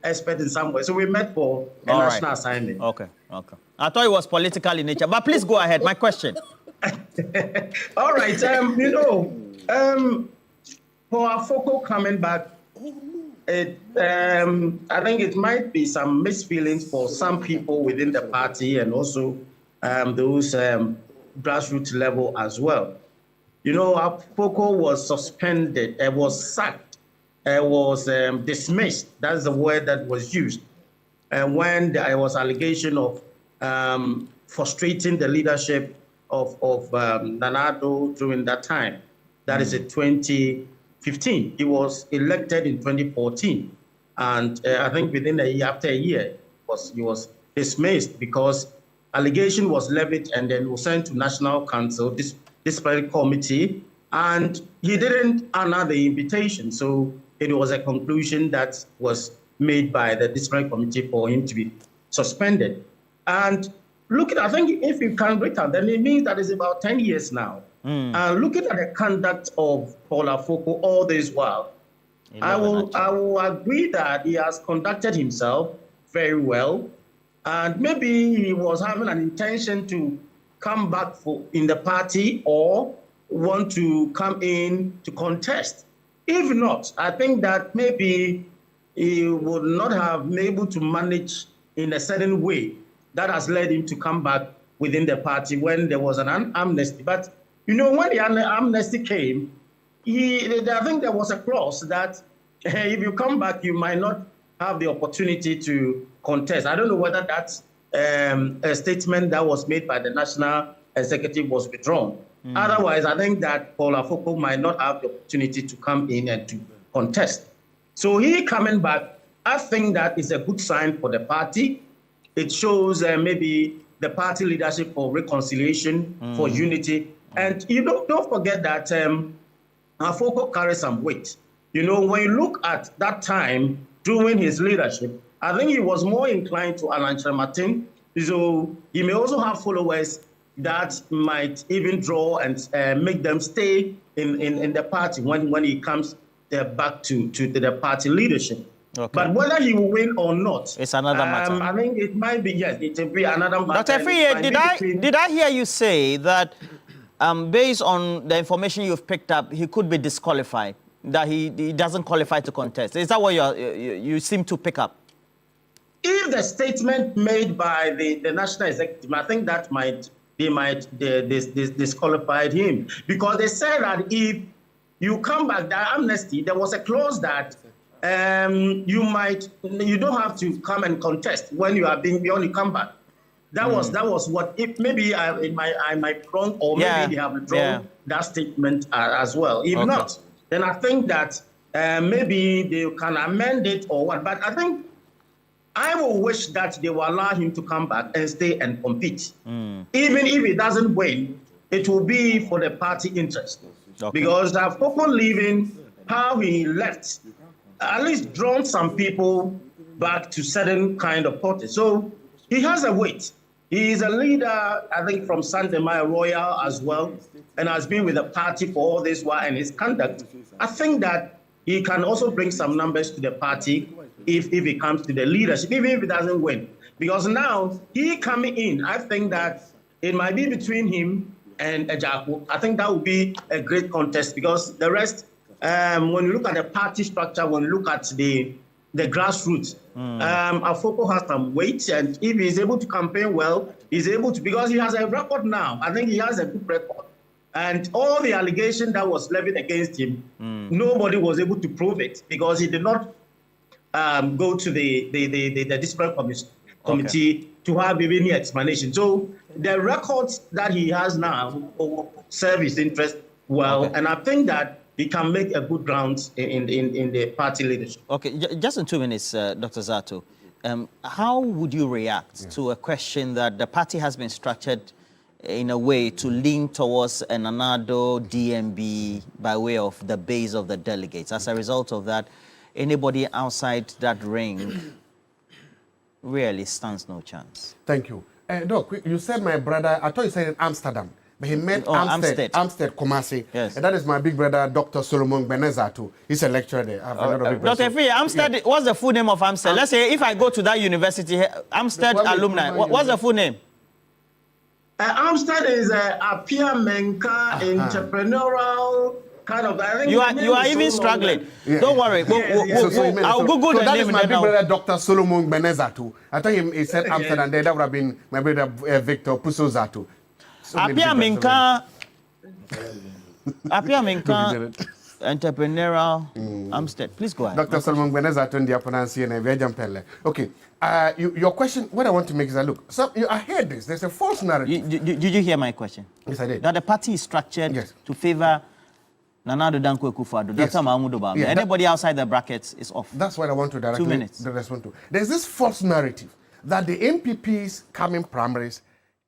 expert in some way. So we met for a national assignment. Okay. I thought it was political in nature, but please go ahead. My question. All right. For Afoko coming back, I think it might be some misfeelings for some people within the party and also those grassroots level as well. Afoko was suspended, was sacked, was dismissed. That's the word that was used. And when there was allegation of frustrating the leadership of Nanado during that time. That is in 2015. He was elected in 2014. And I think after a year, he was dismissed because allegation was levied and then was sent to National Council, disciplinary committee, and he didn't honor the invitation. So it was a conclusion that was made by the disciplinary committee for him to be suspended. And I think if you can break down, then it means that it's about 10 years now. Looking at the conduct of Paul Afoko all this while, I will agree that he has conducted himself very well, and maybe he was having an intention to come back in the party or want to come in to contest. If not, I think that maybe he would not have been able to manage in a certain way that has led him to come back within the party when there was an amnesty. But, when the amnesty came, I think there was a clause that if you come back, you might not have the opportunity to contest. I don't know whether that's a statement that was made by the National Executive was withdrawn. Otherwise, I think that Paul Afoko might not have the opportunity to come in and to contest. So he coming back, I think that is a good sign for the party. It shows maybe the party leadership for reconciliation, for unity. And you don't forget that Afoko carries some weight. You know, when you look at that time during his leadership, I think he was more inclined to Alan Martin. So he may also have followers that might even draw and make them stay in the party when he comes back to the party leadership. Okay. But whether he will win or not, it's another matter. I think it might be, yes, it will be another matter. Dr. Friye, did I hear you say that based on the information you've picked up, he could be disqualified, that he doesn't qualify to contest? Is that what you seem to pick up? If the statement made by the National Executive, I think that they might disqualify him, because they said that if you come back, the amnesty, there was a clause that you don't have to come and contest when you are being beyond, you come back. That was what, if maybe I might be wrong, or maybe they have withdrawn that statement as well. If not, then I think that maybe they can amend it or what. But I think I will wish that they will allow him to come back and stay and compete. Even if he doesn't win, it will be for the party interest. Because Afoko leaving, how he left, at least drawn some people back to certain kind of party. So he has a weight. He is a leader, I think, from Sandemai Royal as well, and has been with the party for all this while, and his conduct, I think that he can also bring some numbers to the party if he comes to the leadership, even if he doesn't win. Because now, he coming in, I think that it might be between him and Ejaku. I think that would be a great contest, because the rest, when you look at the party structure, when you look at the grassroots, Afoko has some weight, and if he's able to campaign well, he's able to, because he has a record now. I think he has a good record. And all the allegation that was levied against him, nobody was able to prove it, because he did not go to the discipline committee to have even any explanation. So the records that he has now serve his interest well, and I think that he can make a good ground in the party leadership. Okay, just in 2 minutes, Dr. Zato, how would you react to a question that the party has been structured in a way to lean towards an Anado DMB by way of the base of the delegates? As a result of that, anybody outside that ring really stands no chance. Thank you. Doc, you said my brother, I thought you said in Amsterdam, but he meant Amstead, Kumasi. Yes. And that is my big brother, Dr. Solomon Benezatu. He's a lecturer there. Dr. Friye, Amstead, what's the full name of Amstead? Let's say if I go to that university, Amstead alumni, what's the full name? Amstead is a peer menka entrepreneurial kind of. I think you are even struggling. Don't worry. I'll Google the name. That is my big brother, Dr. Solomon Benezatu. I thought he said Amsterdam there. That would have been my brother Victor Pusozatu. Apia Minka entrepreneurial Amstead. Please go ahead. Dr. Solomon Benezatu and the pronunciation. Okay. Your question, what I want to make is that, look, I heard this. There's a false narrative. Did you hear my question? Yes, I did. That the party is structured to favor Nana Addo Dankwa Akufo-Addo. Dr. Mahmoud Obama. Anybody outside the brackets is off. That's what I want to directly 2 minutes. respond to. There's this false narrative that the MPP's coming primaries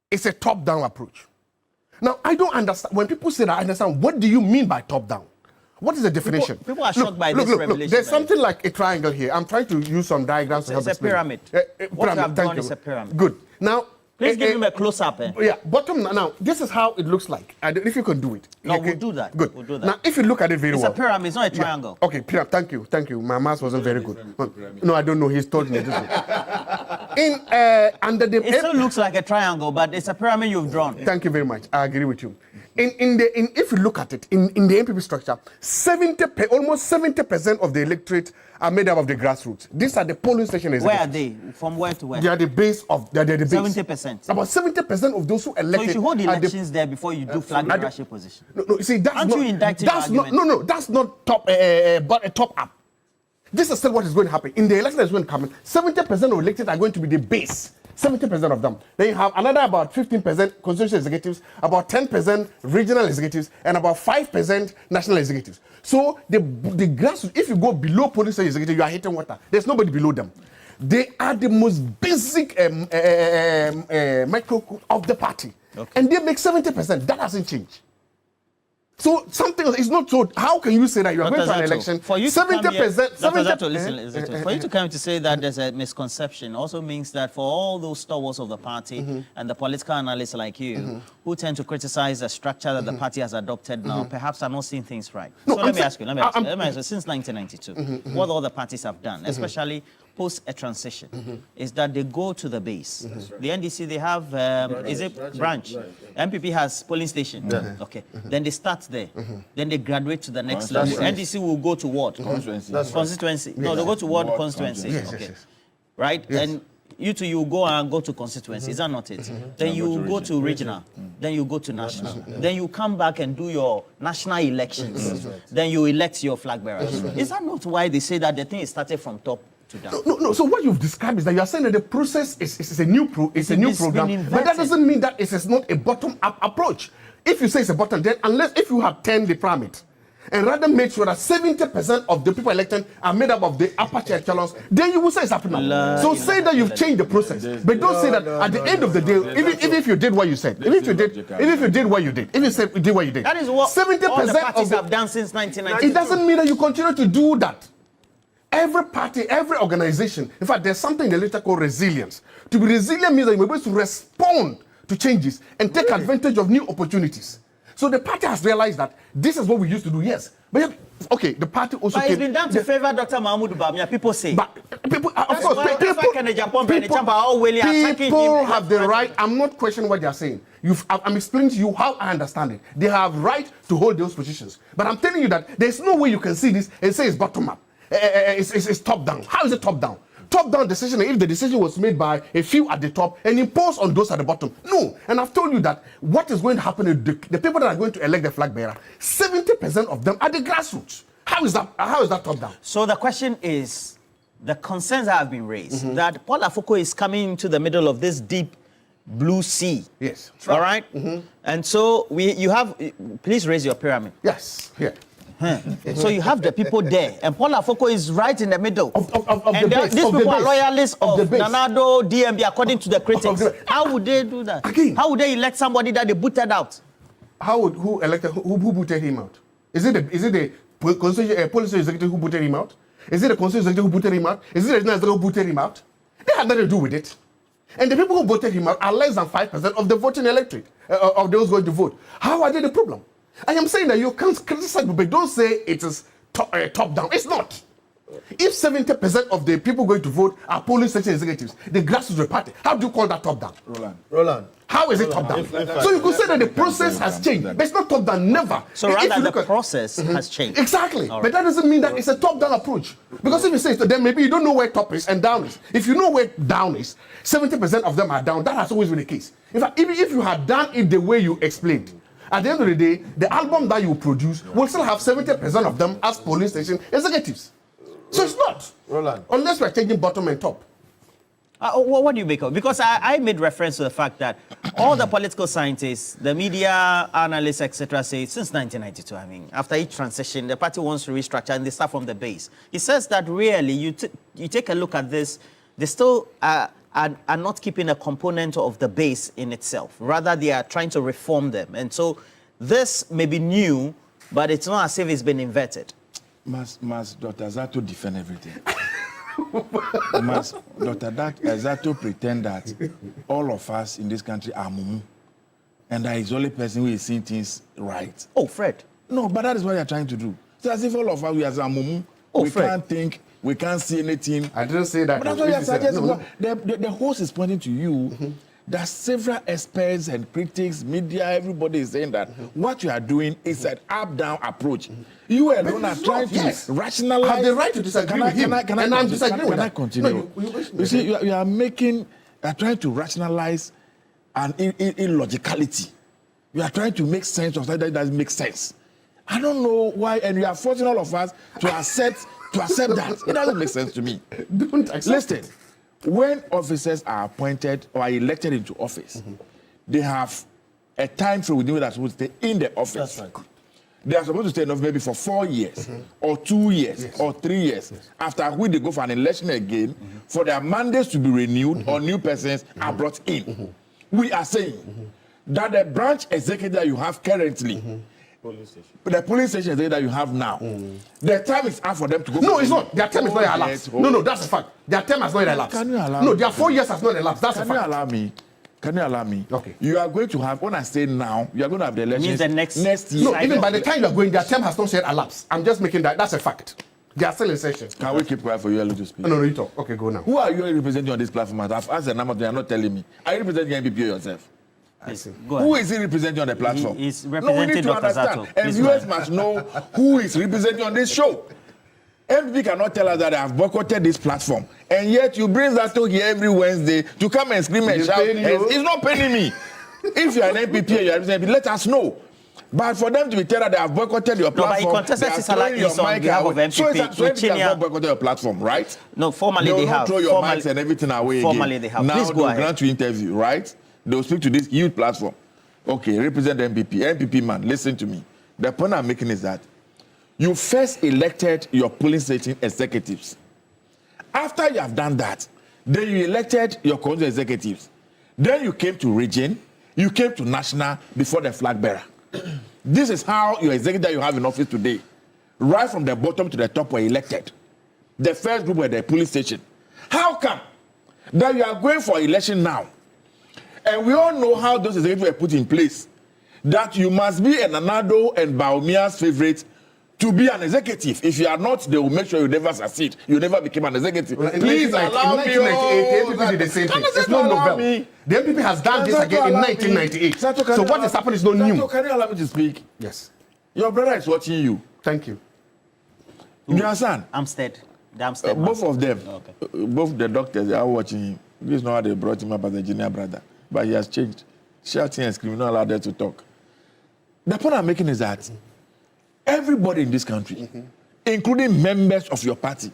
is a top-down approach. Now, I don't understand. When people say that, I understand. What do you mean by top-down? What is the definition? People are shocked by this revelation. There's something like a triangle here. I'm trying to use some diagrams to help explain. It's a pyramid. What you have done is a pyramid. Good. Now, please give him a close-up. Yeah, bottom. Now, this is how it looks like. If you can do it. No, we'll do that. Good. We'll do that. Now, if you look at it very well. It's a pyramid, it's not a triangle. Yeah. Okay, pyramid. Thank you. My math wasn't very good. No, I don't know. He's told me this way. Under the... It still looks like a triangle, but it's a pyramid you've drawn. Thank you very much. I agree with you. If you look at it, in the MPP structure, almost 70% of the electorate are made up of the grassroots. These are the polling stations. Where are they? From where to where? They are the base of... They are the base. 70%? About 70% of those who elected... So you should hold elections there before you do flag leadership position. No, you see, that's Aren't not... you indicting that's your argument? No, that's not top up. This is still what is going to happen. In the election that's going to come, 70% of elected are going to be the base. 70% of them. Then you have another about 15% constitutional executives, about 10% regional executives, and about 5% national executives. So the grassroots, if you go below police executive, you are hitting water. There's nobody below them. They are the most basic micro of the party. Okay. And they make 70%. That hasn't changed. So something is not so. How can you say that you are going to an election? For you 70%. For you to come to say that there's a misconception also means that for all those stalwarts of the party and the political analysts like you who tend to criticize the structure that the party has adopted now, perhaps are not seeing things right. No, so let me ask you. Since 1992, what all the parties have done, especially post a transition, is that they go to the base. Right. The NDC, they have, branch? MPP has polling station. Okay. Then they start there. Then they graduate to the next level. NDC will go to what? Constituency. No, they go to what? Constituency. Okay. Right? Yes. And you two, you go to constituency. Is that not it? Then you go to regional. Then you go to national. Then you come back and do your national elections. Then you elect your flag bearers. Is that not why they say that the thing is started from top? No. So what you've described is that you are saying that the process is a new program, but that doesn't mean that it is not a bottom-up approach. If you say it's a bottom, then if you have turned the pyramid and rather make sure that 70% of the people elected are made up of the upper echelons, then you will say it's happening. So say that you've changed the process, but don't say that at the end of the day, even if you did what you said, even if you did what you did, if you did what you did, that is what 70% all the parties have done since 1990. It doesn't mean that you continue to do that. Every party, every organization, in fact, there's something in the literature called resilience. To be resilient means that you're able to respond to changes and take advantage of new opportunities. So the party has realized that this is what we used to do, yes. But okay, the party also. But it's been done to favor Dr. Mahmoud Bawumia, people say. But people, of course, people have the right. I'm not questioning what they are saying. I'm explaining to you how I understand it. They have right to hold those positions. But I'm telling you that there's no way you can see this and say it's bottom up. It's top down. How is it top down? Top down decision, if the decision was made by a few at the top and imposed on those at the bottom. No. And I've told you that what is going to happen is the people that are going to elect the flag bearer, 70% of them are the grassroots. How is that top down? So the question is, the concerns that have been raised, that Paul Afoko is coming into the middle of this deep blue sea. Yes. All right? And so please raise your pyramid. Yes. Here. So you have the people there, and Paul Afoko is right in the middle. Of the base. These people are loyalists of Nanado, DMB, according to the critics. How would they do that? Again, how would they elect somebody that they booted out? Who booted him out? Is it the policy executive who booted him out? Is it the constitutional executive who booted him out? Is it the regional executive who booted him out? They had nothing to do with it. And the people who voted him out are less than 5% of the voting electorate, of those going to vote. How are they the problem? I am saying that you can't criticize, but don't say it is top down. It's not. If 70% of the people going to vote are polling station executives, the grassroots party, how do you call that top down? Roland. How is it top down? So you could say that the process has changed, but it's not top down, never. So rather the process has changed. Exactly. Right. But that doesn't mean that it's a top down approach. Because if you say so, then maybe you don't know where top is and down is. If you know where down is, 70% of them are down. That has always been the case. In fact, even if you had done it the way you explained, at the end of the day, the album that you produce will still have 70% of them as polling station executives. So it's not. Roland. Unless we're changing bottom and top. What do you make of it? Because I made reference to the fact that all the political scientists, the media analysts, etc., say since 1992, I mean, after each transition, the party wants to restructure and they start from the base. It says that really, you take a look at this, they still are not keeping a component of the base in itself. Rather, they are trying to reform them. And so this may be new, but it's not as if it's been inverted. Must Dr. Zato defend everything? Must Dr. Zato pretend that all of us in this country are mumu and that he's the only person who is seeing things right? Oh, Fred. No, but that is what you're trying to do. So as if all of us, we are mumu, we Fred. Can't think, we can't see anything. I didn't say that. But that's what you're suggesting. No. The host is pointing to you that several experts and critics, media, everybody is saying that what you are doing is an up-down approach. You alone are trying to rationalize. I have the right to disagree with him. Can I continue? You see, you are trying to rationalize an illogicality. You are trying to make sense of something that doesn't make sense. I don't know why, and you are forcing all of us to accept to accept that. It doesn't make sense to me. Don't accept. Listen, when officers are appointed or are elected into office, they have a time frame within which they're supposed to stay in the office. That's right. They are supposed to stay in office maybe for 4 years, or 2 years, or 3 years. After which they go for an election again, for their mandates to be renewed or new persons are brought in. We are saying that the branch executive that you have currently, the police station that you have now, the time is up for them to go. No, it's not. Their term is not elapsed. No, that's a fact. Their term has not elapsed. Can you allow No, me? their 4 years has not elapsed. That's a Can you fact. allow me? Can you allow me? Okay. You are going to have, when I say now, you are going to have the elections Means the next year. No, even by the time you are going, their term has not said elapsed. I'm just making that. That's a fact. They are still in session. Can we keep quiet for you to speak? No, you talk. Okay, go now. Who are you representing on this platform? I've asked a number of them, you're not telling me. Are you representing NPP yourself? Please, go ahead. Who is he representing on the platform? He's No, we representing need to Dr. understand. Zato. And Please viewers go must know who is representing on this show. MPP cannot tell us that they have boycotted this platform. And yet you bring Zato here every Wednesday to come and scream and He's shout. paying you. It's not paying me. If you're an MPP and you're representing, let us know. But for them to be telling that they have boycotted your but he platform, contested they are his salary throwing your is on mic behalf of away. MPP. So it's so MPP Virginia- has not boycotted your platform, right? No, formally They will they not have. throw your Formally- mics and everything away formally again. they have. Now Please go they'll ahead. grant you interview, right? They'll speak to this youth platform. Okay, represent the MPP. MPP man, listen to me. The point I'm making is that you first elected your polling station executives. After you have done that, then you elected your council executives. Then you came to region, you came to national before the flag bearer. This is how your executive you have in office today, right from the bottom to the top, were elected. The first group were the police station. How come that you are going for election now? And we all know how those executives were put in place. That you must be an Nanado and Baumia's favorite to be an executive. If you are not, they will make sure you never succeed. You never become an executive. In Please allow me. 1998, the MPP did the same thing. It's not novel. The MPP has done this again in 1998. So what has happened is not new. Can you allow me to speak? Yes. Your brother is watching you. Thank you. You understand? Amstead. The Amstead. Both of them, Okay. both the doctors, they are watching him. This is not how they brought him up as a junior brother. But he has changed. Shouting and screaming, not allowed them to talk. The point I'm making is that everybody in this country, including members of your party,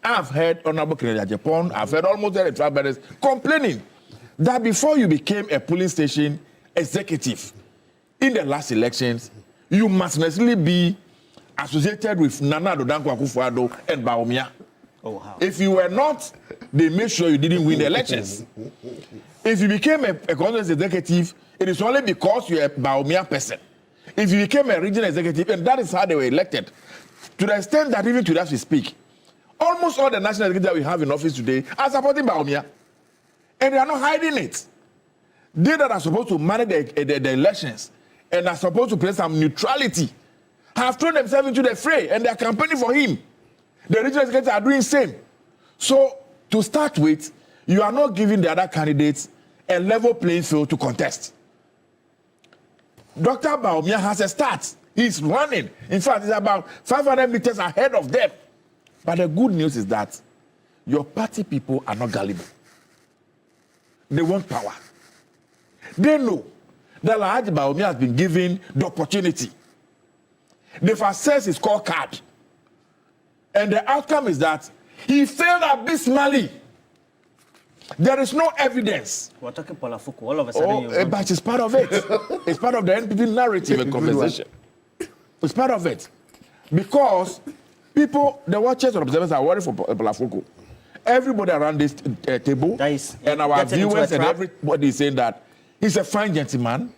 I've heard Honorable Kennedy Japan, I've heard almost every tribe brothers complaining that before you became a polling station executive in the last elections, you must necessarily be associated with Nana Addo Dankwa Akufo-Addo and Bawumia. Oh, how? If you were not, they made sure you didn't win the elections. If you became a Congress executive, it is only because you're a Bawumia person. If you became a regional executive, and that is how they were elected, to the extent that even today as we speak, almost all the national executives that we have in office today are supporting Bawumia. And they are not hiding it. They that are supposed to manage the elections and are supposed to play some neutrality have thrown themselves into the fray and they are campaigning for him. The regional executives are doing the same. So, to start with, you are not giving the other candidates a level playing field to contest. Dr. Bawumia has a start. He's running. In fact, he's about 500 meters ahead of them. But the good news is that your party people are not gullible. They want power. They know that Alhaji Bawumia has been given the opportunity. They've assessed his scorecard. And the outcome is that he failed abysmally. There is no evidence. We're talking Afoko. All of a sudden, But it's part of it. It's part of the NPP narrative and conversation. It's part of it. Because people, the watchers and observers are worried for Afoko. Everybody around this table and our viewers and everybody is saying that he's a fine gentleman.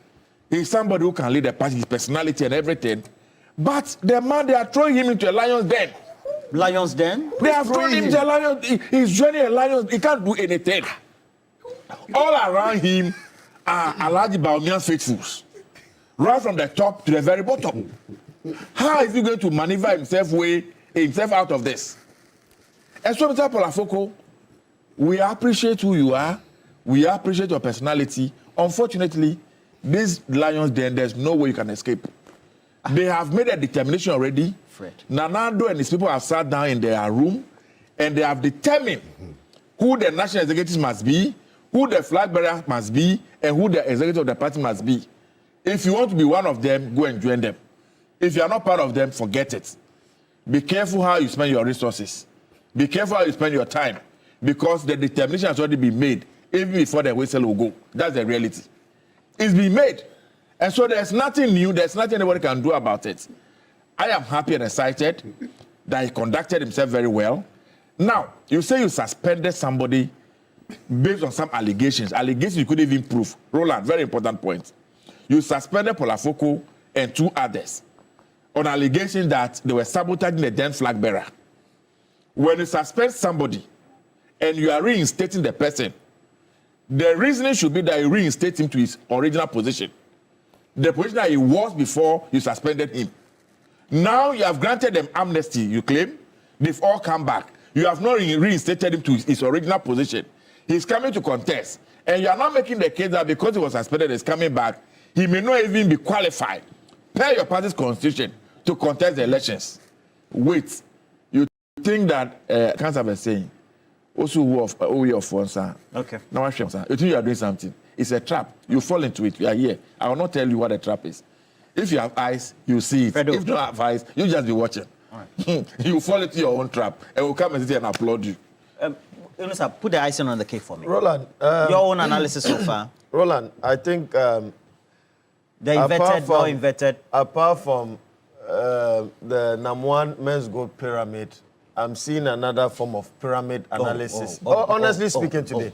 He's somebody who can lead the party, his personality and everything. But the man, they are throwing him into a lion's den. Lions Den? They have thrown him into a lion's den. He's joining a lion's. He can't do anything. All around him are Alhaji Bawumia's faithfuls. Right from the top to the very bottom. How is he going to maneuver himself out of this? And so, Mr. Afoko, we appreciate who you are. We appreciate your personality. Unfortunately, this lion's den, there's no way you can escape. They have made a determination already. Fred. Nanado and his people have sat down in their room and they have determined who the national executives must be, who the flag bearer must be, and who the executive of the party must be. If you want to be one of them, go and join them. If you are not part of them, forget it. Be careful how you spend your resources. Be careful how you spend your time, because the determination has already been made even before the whistle will go. That's the reality. It's been made. And so there's nothing new, there's nothing anybody can do about it. I am happy and excited that he conducted himself very well. Now, you say you suspended somebody based on some allegations you couldn't even prove. Roland, very important point. You suspended Afoko and 2 others on allegations that they were sabotaging the then flag bearer. When you suspend somebody and you are reinstating the person, the reasoning should be that you reinstate him to his original position. The position that he was before you suspended him. Now you have granted them amnesty, you claim. They've all come back. You have not reinstated him to his original position. He's coming to contest. And you are not making the case that because he was suspended, he's coming back, he may not even be qualified, per your party's constitution, to contest the elections. Wait. You think that, can't have a saying, also way of one, sir. Okay. Now, you think you are doing something. It's a trap. You fall into it. You are here. I will not tell you what the trap is. If you have eyes, you see it. Fredo. If you don't have eyes, you just be watching. All right. You fall into your own trap, and we'll come and sit here and applaud you. Sir, put the icing on the cake for me. Roland. Your own analysis so far. Roland, I think... The inverted, no inverted. Apart from the Namwan men's gold pyramid, I'm seeing another form of pyramid analysis. Honestly speaking today.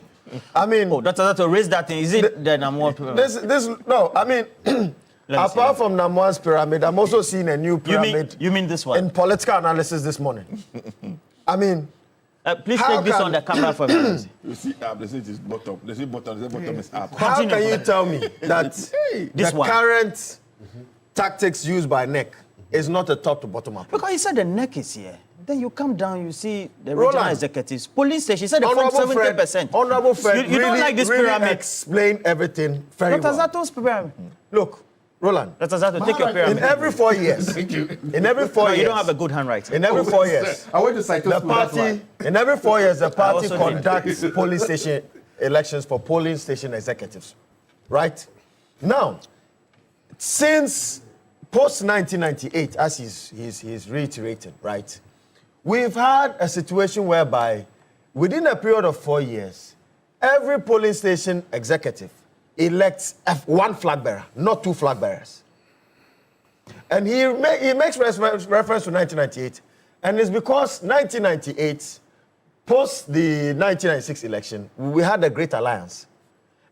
I mean... Dr. Zato, raise that thing. Is it the Namwan pyramid? No, I mean... apart from Namwan's pyramid, I'm also seeing a new pyramid. You mean this one? In political analysis this morning. I mean... please take this on the camera for me. You see, they say it is bottom. They say bottom. They say bottom is up. How can you tell me that the current tactics used by NEC is not a top to bottom approach? Because he said the NEC is here. Then you come down, you see the regional executives. Police station, he said they form 70%. Honorable Fred, you don't like this pyramid. Really explain everything very Dr. well. Zato's pyramid. Look, Roland. Dr. Zato, take your pyramid. In every 4 years. In every 4 years. You don't have a good handwriting. In every 4 years. I went to cite The party, in every 4 years, the party also conducts polling station elections for polling station executives. Right? Now, since post-1998, as he's reiterating, right, we've had a situation whereby within a period of 4 years, every polling station executive elects one flag bearer, not 2 flag bearers. And he makes reference to 1998, and it's because 1998, post the 1996 election, we had a great alliance.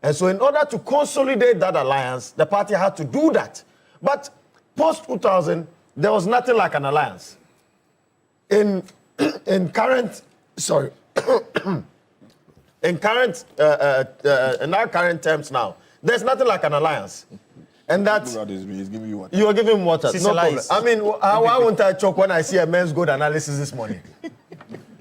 And so in order to consolidate that alliance, the party had to do that. But post-2000, there was nothing like an alliance. In current, sorry, in our current terms now, there's nothing like an alliance. And that's... He's giving you water. You're giving him water, no problem. Lies. I mean, why won't I choke when I see a men's good analysis this morning?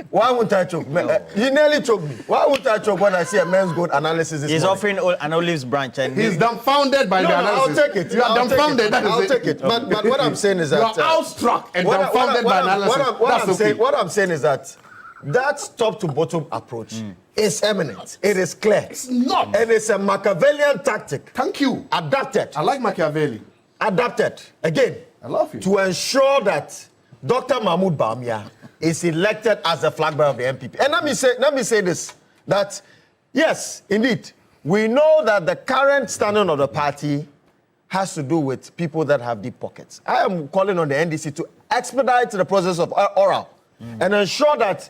Why won't I choke? You nearly choked me. Why won't I choke when I see a men's good analysis this morning? He's offering an olives branch. And He's dumbfounded by the analysis. I'll take it. You are dumbfounded. I'll take it. But what I'm saying is that... You are outstruck and dumbfounded by analysis. What I'm saying is that top to bottom approach is eminent. It is clear. It's not. And it's a Machiavellian tactic. Thank you. Adapted. I like Machiavelli. Adapted. Again. I love you. To ensure that Dr. Mahmoud Bawumia is elected as the flag bearer of the MPP. And let me say this, that yes, indeed, we know that the current standing of the party has to do with people that have deep pockets. I am calling on the NDC to expedite the process of oral and ensure that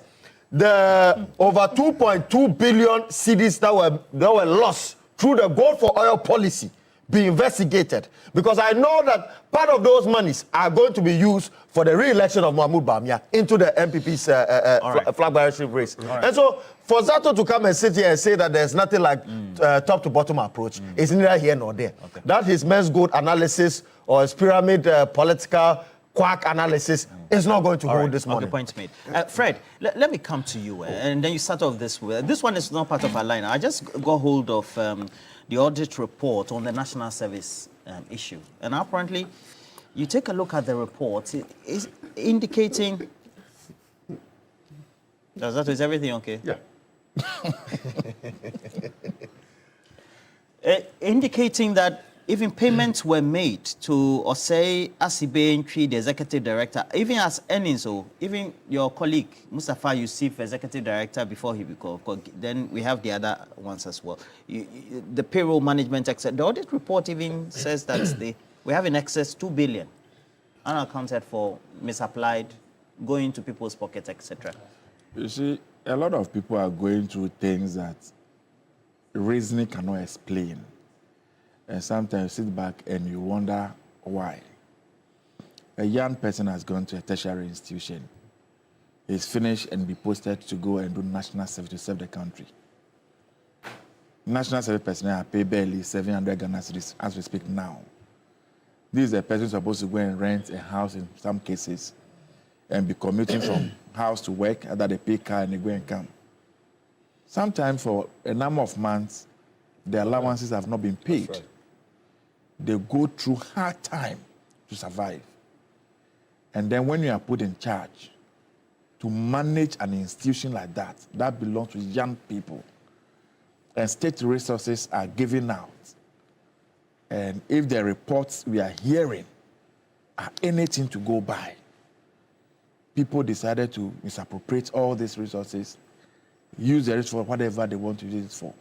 the over 2.2 billion cedis that were lost through the gold for oil policy be investigated, because I know that part of those monies are going to be used for the re-election of Mahmoud Bawumia into the MPP's flag bearership race. Right. And so for Zato to come and sit here and say that there's nothing like top to bottom approach is neither here nor there. Okay. That his men's good analysis or his pyramid political quack analysis is not going to hold this morning. Okay, point made. Fred, let me come to you, and then you start off this way. This one is not part of our line. I just got hold of the audit report on the national service issue. And apparently, you take a look at the report, it is indicating... Is everything okay? Yeah. Indicating that even payments were made to, or say, Asibe Ntwi, the executive director, even as earnings, so even your colleague, Mustafa Yusuf, executive director, before he became, then we have the other ones as well. The payroll management, etc. The audit report even says that we have in excess 2 billion unaccounted for, misapplied, going into people's pockets, etc. You see, a lot of people are going through things that reasoning cannot explain. And sometimes you sit back and you wonder why. A young person has gone to a tertiary institution. He's finished and be posted to go and do national service to serve the country. National service personnel are paid barely 700 Ghana cedis as we speak now. This is a person supposed to go and rent a house in some cases and be commuting from house to work, either they pay car and they go and come. Sometimes for a number of months, the allowances have not been paid. Right. They go through hard time to survive. And then when you are put in charge to manage an institution like that, that belongs to young people, and state resources are given out. And if the reports we are hearing are anything to go by, people decided to misappropriate all these resources, use the resources for whatever they want to use it for.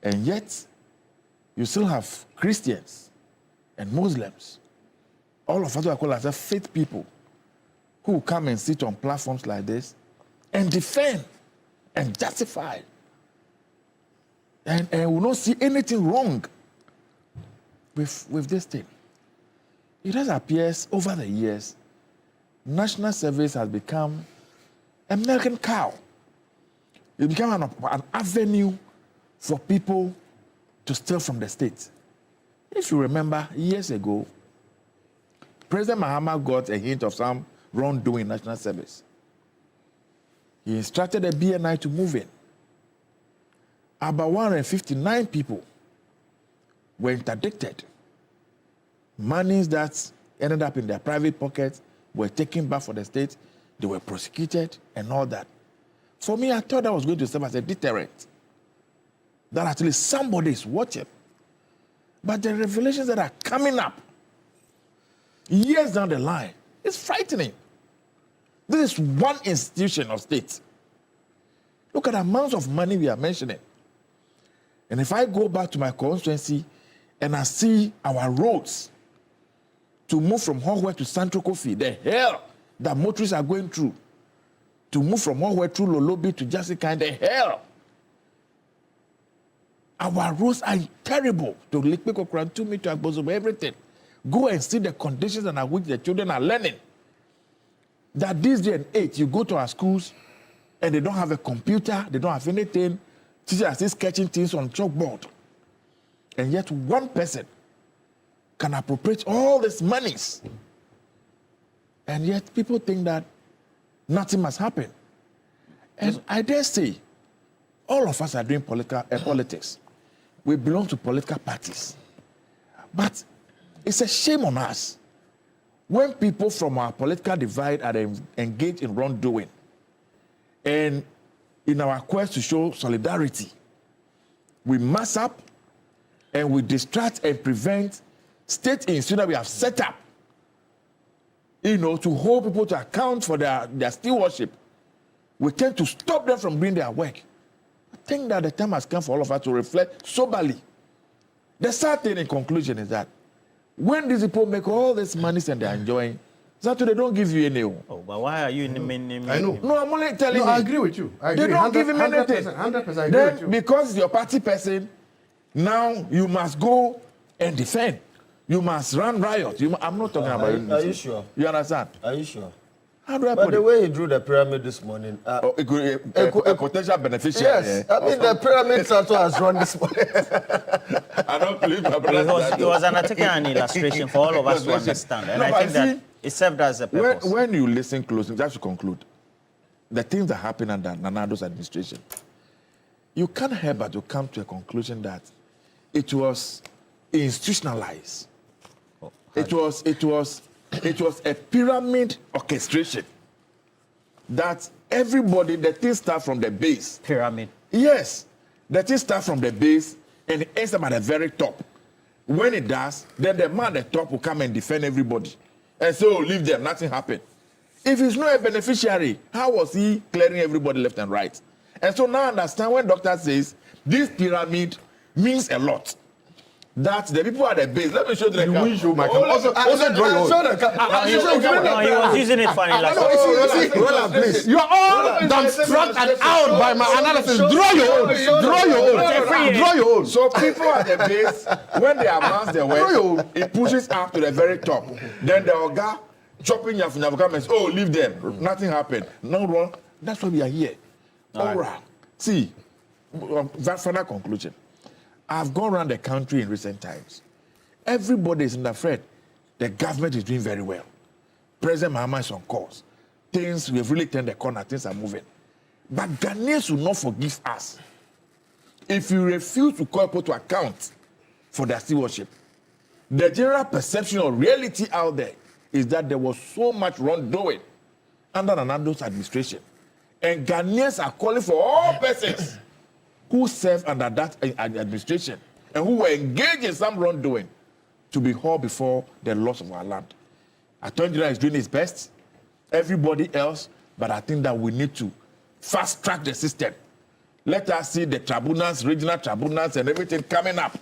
And yet, you still have Christians and Muslims, all of us who are called ourselves faith people, who come and sit on platforms like this and defend and justify. And will not see anything wrong with this thing. It just appears over the years, national service has become a milking cow. It became an avenue for people to steal from the state. If you remember, years ago, President Mahama got a hint of some wrongdoing in national service. He instructed the BNI to move in. About 159 people were interdicted. Monies that ended up in their private pockets were taken back for the state. They were prosecuted and all that. For me, I thought that was going to serve as a deterrent, that actually somebody is watching. But the revelations that are coming up years down the line, it's frightening. This is one institution of state. Look at the amounts of money we are mentioning. And if I go back to my constituency and I see our roads to move from Hogwe to Central Kofi, the hell that motorists are going through, to move from Hogwe through Lolobi to Jessica, the hell. Our roads are terrible to Likpeko, Krantumi, to Agbozobo, everything. Go and see the conditions under which the children are learning. That this day and age, you go to our schools and they don't have a computer, they don't have anything. Teachers are still sketching things on chalkboard. And yet one person can appropriate all these monies. And yet people think that nothing must happen. And I dare say, all of us are doing politics. We belong to political parties. But it's a shame on us when people from our political divide are engaged in wrongdoing. And in our quest to show solidarity, we mess up and we distract and prevent state institutions that we have set up, to hold people to account for their stewardship. We tend to stop them from doing their work. I think that the time has come for all of us to reflect soberly. The sad thing in conclusion is that when these people make all this money and they're enjoying, they don't give you any. Oh, but why are you in the main? I know. No, I'm only telling you. I agree with you. They don't give him anything. 100% I agree with you. Because you're a party person, now you must go and defend. You must run riot. I'm not talking about you. Are you sure? You understand? Are you sure? How do I But put the it? way he drew the pyramid this morning. A potential beneficiary. Yes, I mean the pyramid Sato has run this morning. I don't believe my brother. It was an article and illustration for all of us to understand. And I think that it served as a purpose. When you listen closely, just to conclude, the things that happen under Nanado's administration, you can't help but to come to a conclusion that it was institutionalized. It was a pyramid orchestration that everybody, the thing starts from the base. Pyramid. Yes, the thing starts from the base and it ends up at the very top. When it does, then the man at the top will come and defend everybody. And so leave them, nothing happened. If he's not a beneficiary, how was he clearing everybody left and right? And so now I understand when doctor says this pyramid means a lot. That the people at the base. Let me show the camera. Show my camera. Also draw your own. No, he was using it funny. Like, Roland, please. You are all dumbstruck and out by my analysis. Draw your own. Draw your own. Draw your own. So people at the base, when they amass their wealth, it pushes up to the very top. Then the Oga chopping your comments. Oh, leave them. Nothing happened. No wrong. That's why we are here. All right. See, that final conclusion. I've gone around the country in recent times. Everybody is afraid. The government is doing very well. President Mahama is on course. Things, we've really turned the corner. Things are moving. But Ghanaians will not forgive us if you refuse to call people to account for their stewardship. The general perception or reality out there is that there was so much wrongdoing under Nando's administration. And Ghanaians are calling for all persons who served under that administration and who were engaged in some wrongdoing to be hauled before the loss of our land. Attorney General is doing his best, everybody else, but I think that we need to fast track the system. Let us see the tribunals, regional tribunals and everything coming up.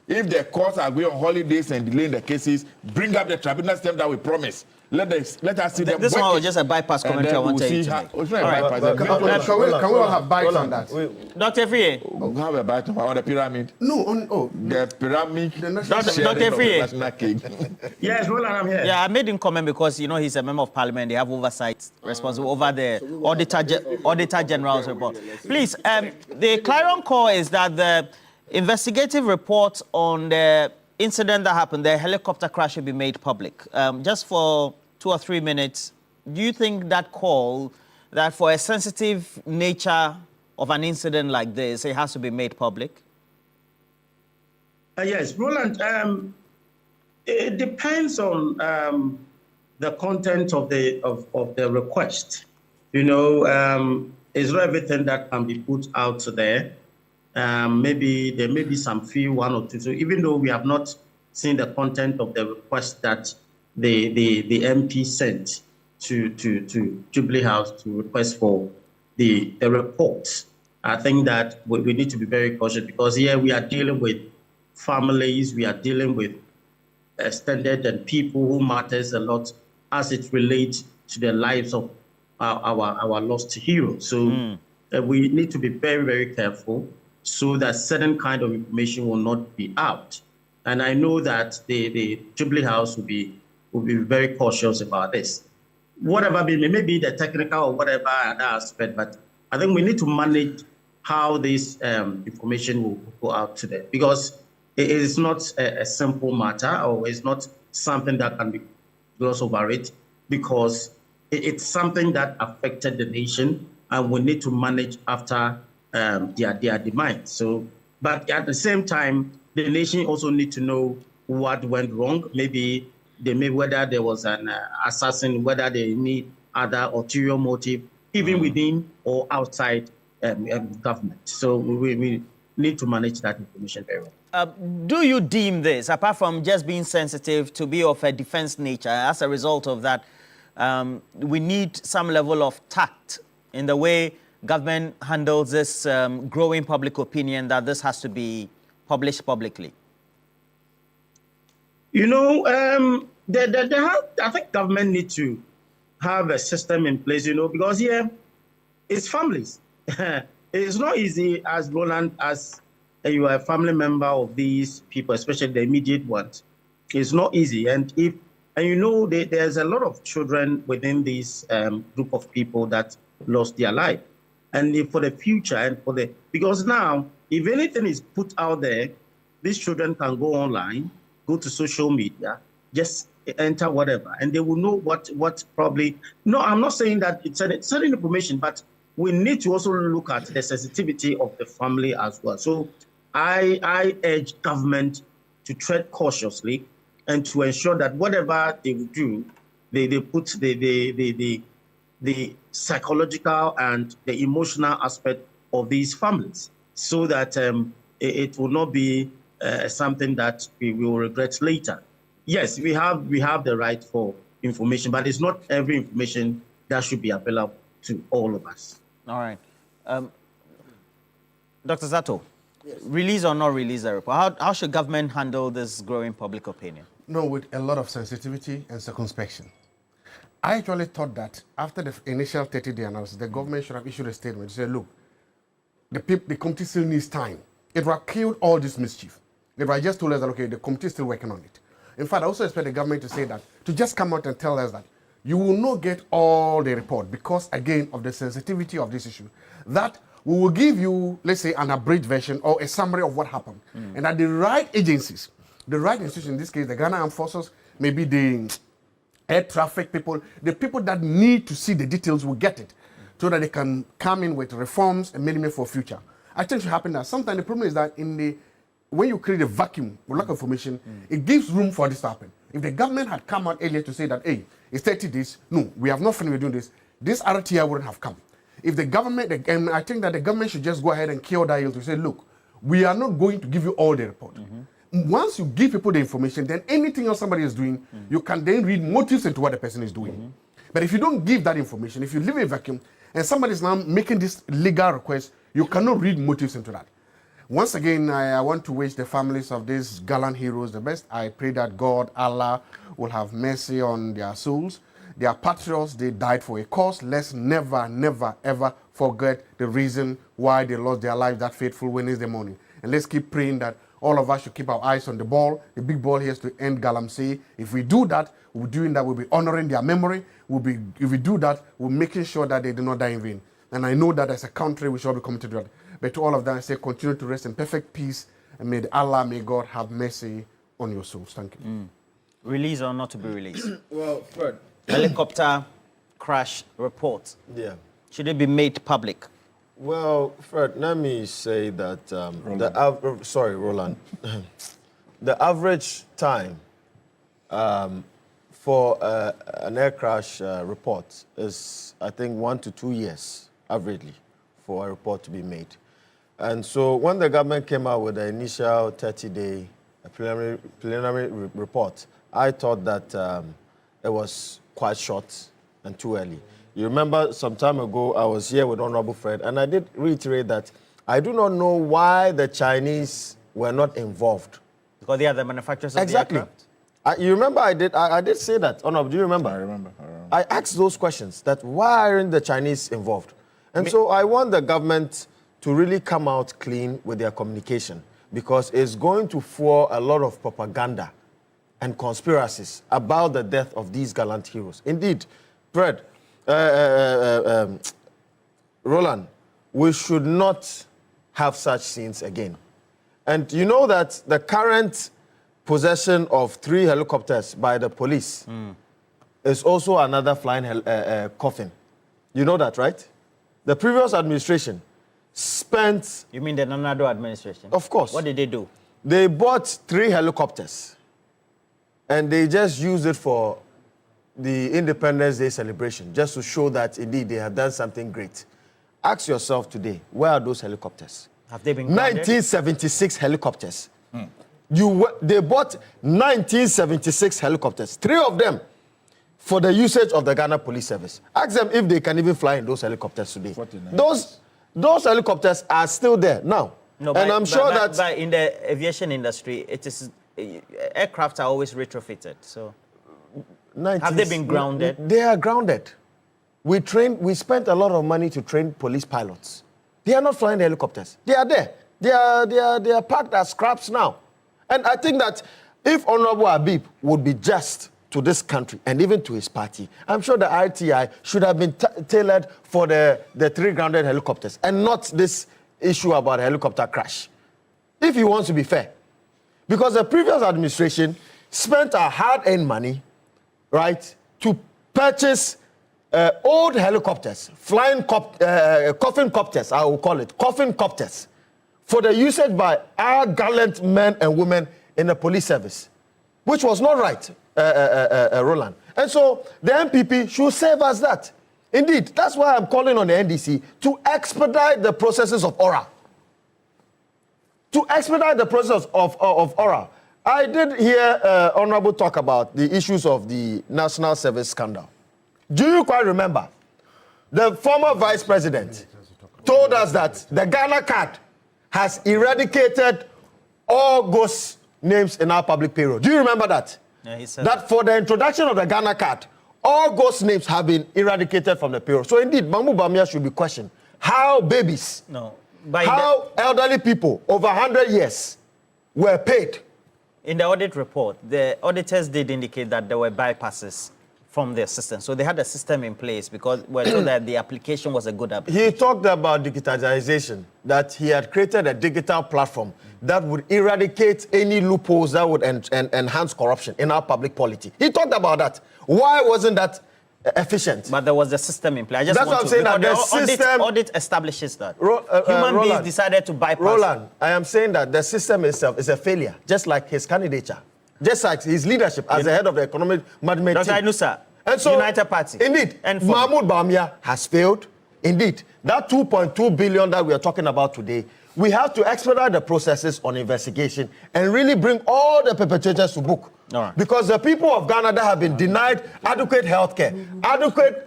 If the courts are going on holidays and delaying the cases, bring up the tribunal system that we promised. Let us see them. This one was just a bypass commentary I want to It's not a bypass. Can we all have bites on that? Dr. Friye. We have a bite on the pyramid. No, The pyramid. Dr. Friye. Yes, Roland, I'm here. Yeah, I made him comment because, you know, he's a member of parliament. They have oversight responsible over the Auditor General's report. Please, the clarion call is that the investigative report on the incident that happened, the helicopter crash, should be made public. Just for 2 or 3 minutes, do you think that call, that for a sensitive nature of an incident like this, it has to be made public? Yes, Roland, it depends on the content of the request. You know, it's not everything that can be put out there. Maybe there may be some few, 1 or 2. So even though we have not seen the content of the request that the MP sent to Jubilee House to request for the report, I think that we need to be very cautious, because here we are dealing with families, we are dealing with extended and people who matters a lot as it relates to the lives of our lost heroes. So we need to be very, very careful, so that certain kind of information will not be out. And I know that the Jubilee House will be very cautious about this. Whatever maybe the technical or whatever other aspect, but I think we need to manage how this information will go out to them, because it is not a simple matter, or it's not something that can be glossed over it, because it's something that affected the nation, and we need to manage after their demise. So, but at the same time, the nation also need to know what went wrong. Maybe whether there was an assassin, whether they need other ulterior motive, even within or outside government. So we need to manage that information very well. Do you deem this, apart from just being sensitive, to be of a defense nature? As a result of that, we need some level of tact in the way government handles this growing public opinion that this has to be published publicly? You know, I think government need to have a system in place, you know, because here it's families. It's not easy, as Roland, as you are a family member of these people, especially the immediate ones. It's not easy. And you know, there's a lot of children within this group of people that lost their life. And for the future, and because now, if anything is put out there, these children can go online, go to social media, just enter whatever, and they will know what probably. No, I'm not saying that it's certain information, but we need to also look at the sensitivity of the family as well. So I urge government to tread cautiously and to ensure that whatever they will do, they put the psychological and the emotional aspect of these families, so that it will not be something that we will regret later. Yes, we have the right for information, but it's not every information that should be available to all of us. All right. Dr. Zato, yes. Release or not release the report? How should government handle this growing public opinion? No, with a lot of sensitivity and circumspection. I actually thought that after the initial 30-day analysis, the government should have issued a statement to say, look, the committee still needs time. It would have killed all this mischief. They would have just told us that, okay, the committee is still working on it. In fact, I also expect the government to say that, to just come out and tell us that you will not get all the report because, again, of the sensitivity of this issue, that we will give you, let's say, an abridged version or a summary of what happened. And that the right agencies, the right institution, in this case, the Ghana Armed Forces, maybe the air traffic people, the people that need to see the details will get it so that they can come in with reforms and minimum for future. I think it should happen now. Sometimes the problem is that when you create a vacuum with lack of information, it gives room for this to happen. If the government had come out earlier to say that, hey, it's 30 days, no, we have not finished doing this, this RTI wouldn't have come. If the government, and I think that the government should just go ahead and kill that hill to say, look, we are not going to give you all the report. Once you give people the information, then anything else somebody is doing, you can then read motives into what the person is doing. But if you don't give that information, if you leave a vacuum, and somebody is now making this legal request, you cannot read motives into that. Once again, I want to wish the families of these gallant heroes the best. I pray that God, Allah, will have mercy on their souls. They are patriots. They died for a cause. Let's never, never, ever forget the reason why they lost their lives that fateful Wednesday morning. And let's keep praying that all of us should keep our eyes on the ball. The big ball here is to end Galamsey. If we do that, we'll be honoring their memory. If we do that, we're making sure that they do not die in vain. And I know that as a country, we should be committed to that. But to all of them, I say continue to rest in perfect peace. And may God have mercy on your souls. Thank you. Release or not to be released? Well, Fred. Helicopter crash report. Yeah. Should it be made public? Well, Fred, let me say that Roland. The average time for an air crash report is, I think, 1 to 2 years, averagely, for a report to be made. And so when the government came out with the initial 30-day preliminary report, I thought that it was quite short and too early. You remember some time ago, I was here with Honorable Fred, and I did reiterate that I do not know why the Chinese were not involved. Because they are the manufacturers of exactly. the aircraft? You remember I did say that. Honorable, do you remember? I remember. I asked those questions, that why aren't the Chinese involved? And so I want the government to really come out clean with their communication, because it's going to fuel a lot of propaganda and conspiracies about the death of these gallant heroes. Indeed, Fred, Roland, we should not have such scenes again. And you know that the current possession of 3 helicopters by the police is also another flying coffin. You know that, right? The previous administration spent... You mean the Nanado administration? Of course. What did they do? They bought 3 helicopters and they just used it for the Independence Day celebration, just to show that indeed they have done something great. Ask yourself today, where are those helicopters? Have they been grounded? 1976 helicopters. They bought 1976 helicopters, 3 of them for the usage of the Ghana Police Service. Ask them if they can even fly in those helicopters today. 49. Those helicopters are still there now. No, and I'm sure that... But in the aviation industry, it is aircraft are always retrofitted, so... Have they been grounded? They are grounded. We spent a lot of money to train police pilots. They are not flying the helicopters. They are there. They are parked as scraps now. And I think that if Honorable Habib would be just to this country and even to his party, I'm sure the RTI should have been tailored for the 3 grounded helicopters and not this issue about a helicopter crash. If he wants to be fair. Because the previous administration spent our hard-earned money, right, to purchase old helicopters, flying coffin copters, I will call it, coffin copters, for the usage by our gallant men and women in the police service, which was not right, Roland. And so the MPP should save us that. Indeed, that's why I'm calling on the NDC to expedite the processes of ORA. to expedite the process of ORA. I did hear Honorable talk about the issues of the National Service scandal. Do you quite remember? The former Vice President told us that the Ghana card has eradicated all ghost names in our public payroll. Do you remember that? Yeah, he said that for the introduction of the Ghana card, all ghost names have been eradicated from the payroll. So indeed, Mahmoud Bawumia should be questioned. How babies, how elderly people over 100 years were paid. In the audit report, the auditors did indicate that there were bypasses from their system. So they had a system in place because we're told that the application was a good application. He talked about digitization, that he had created a digital platform that would eradicate any loopholes that would enhance corruption in our public polity. He talked about that. Why wasn't that efficient? But there was a system in place. That's what I'm saying, that the system... Audit establishes that. Human beings decided to bypass. Roland, I am saying that the system itself is a failure, just like his candidature, just like his leadership as the head of the economic management Dr. team. Inusa, And so, United Party. Indeed, and Mahmoud Bawumia has failed. Indeed, that 2.2 billion that we are talking about today, we have to expedite the processes on investigation and really bring all the perpetrators to book. All right. Because the people of Ghana that have been denied adequate health care, adequate,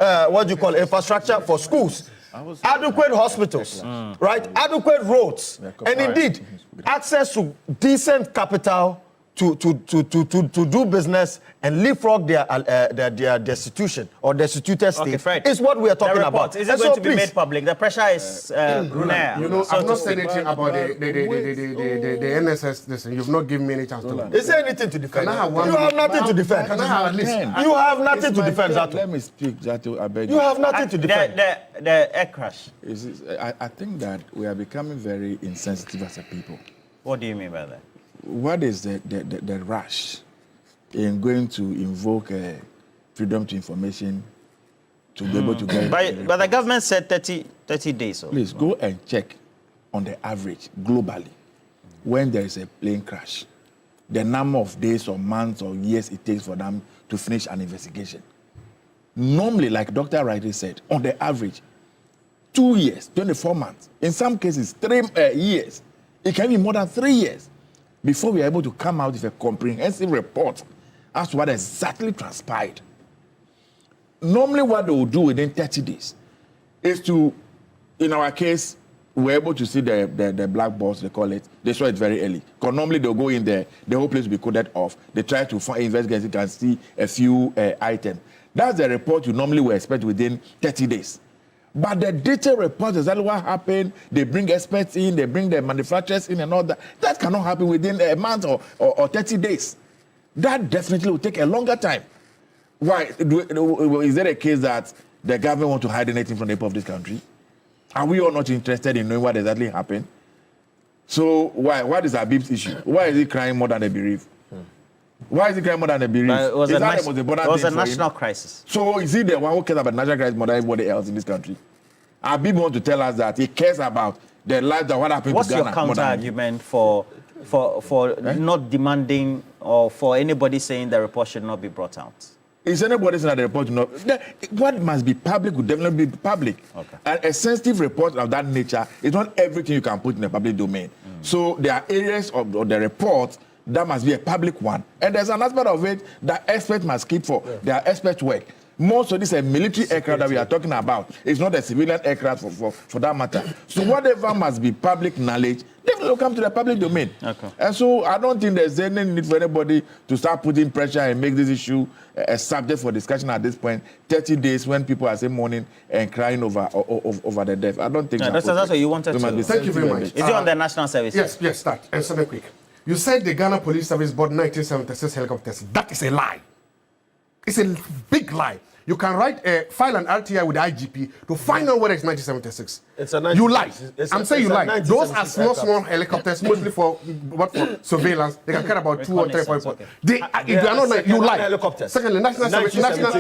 infrastructure for schools, adequate hospitals, right? Adequate roads, and indeed, access to decent capital to do business and leapfrog their destitution or destituted state is what we are talking about. Is it going to be made public? The pressure is there. You know, I've not said anything about the NSS. Listen, you've not given me any chance to. Is there anything to defend? Can I have one you have nothing to defend. Can I have at least? You have nothing to defend, Zato. Let me speak, Zato. I beg you. You have nothing to defend. The air crash. I think that we are becoming very insensitive as a people. What do you mean by that? What is the rush in going to invoke freedom to information to be able to get... But the government said 30 days. So. Please, go and check on the average, globally, when there is a plane crash, the number of days or months or years it takes for them to finish an investigation. Normally, like Dr. Riley said, on the average, 2 years, 24 months, in some cases, 3 years. It can be more than 3 years before we are able to come out with a comprehensive report as to what exactly transpired. Normally, what they will do within 30 days is to, in our case, we're able to see the black box, they call it. They saw it very early. Because normally they'll go in there, the whole place will be coded off. They try to find investigators, you can see a few items. That's the report you normally would expect within 30 days. But the detailed report is exactly what happened. They bring experts in, they bring the manufacturers in and all that. That cannot happen within a month or 30 days. That definitely will take a longer time. Why? Is there a case that the government want to hide anything from the people of this country? Are we all not interested in knowing what exactly happened? So why? What is Habib's issue? Why is he crying more than a bereaved? Why is he crying more than a bereaved? It was a national crisis. So is he the one who cares about national crisis more than anybody else in this country? Habib wants to tell us that he cares about the life that what happened to Ghana. What's your counter-argument for not demanding or for anybody saying the report should not be brought out? Is anybody saying that the report should not? What must be public would definitely be public. Okay. And a sensitive report of that nature is not everything you can put in the public domain. So there are areas of the report that must be a public one. And there's an aspect of it that experts must keep for their expert work. Most of this is a military aircraft that we are talking about. It's not a civilian aircraft for that matter. So whatever must be public knowledge, definitely will come to the public domain. Okay. And so I don't think there's any need for anybody to start putting pressure and make this issue a subject for discussion at this point. 30 days when people are saying mourning and crying over the death. I don't think that's what you wanted to. Thank you very much. Is it on the national service? Yes, start. And something quick. You said the Ghana Police Service bought 1976 helicopters. That is a lie. It's a big lie. You can file an RTI with the IGP to find out whether it's 1976. You lie. I'm saying you lie. Those are small helicopters, mostly for surveillance. They can carry about 2 or 3 points. They are not. You lie. Helicopters. Secondly, national service. National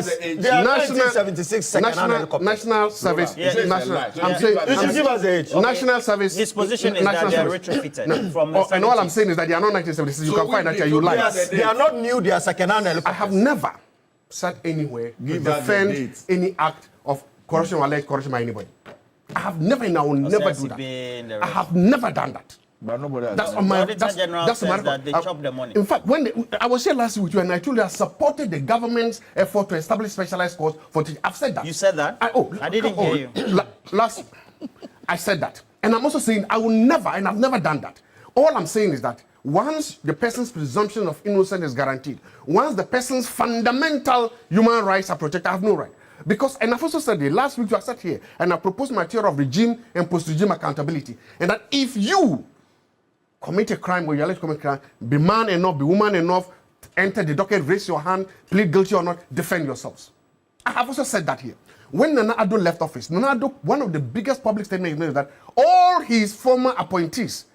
service. I'm saying. You should give us the age. National service. His position is that they are retrofitted from the 70s. And all I'm saying is that they are not 1976. You can find that you lie. They are not new. They are second-hand helicopters. I have never sat anywhere to defend any act of corruption or alleged corruption by anybody. I have never, and I will never do that. I have never done that. But nobody has That's done on my. The Auditor General That's says my. that they chop the money. In fact, I was here last week with you, and I told you I supported the government's effort to establish specialized courts for teachers. I've said that. You said that? I didn't hear you. Last, I said that, and I'm also saying I will never, and I've never done that. All I'm saying is that once the person's presumption of innocence is guaranteed, once the person's fundamental human rights are protected, I have no right. Because, and I've also said it, last week I sat here and I proposed my theory of regime and post-regime accountability. And that if you commit a crime or you're alleged to commit a crime, be man enough, be woman enough, enter the docket, raise your hand, plead guilty or not, defend yourselves. I have also said that here. When Nana Addo left office, Nana Addo, one of the biggest public statements he made is that all his former appointees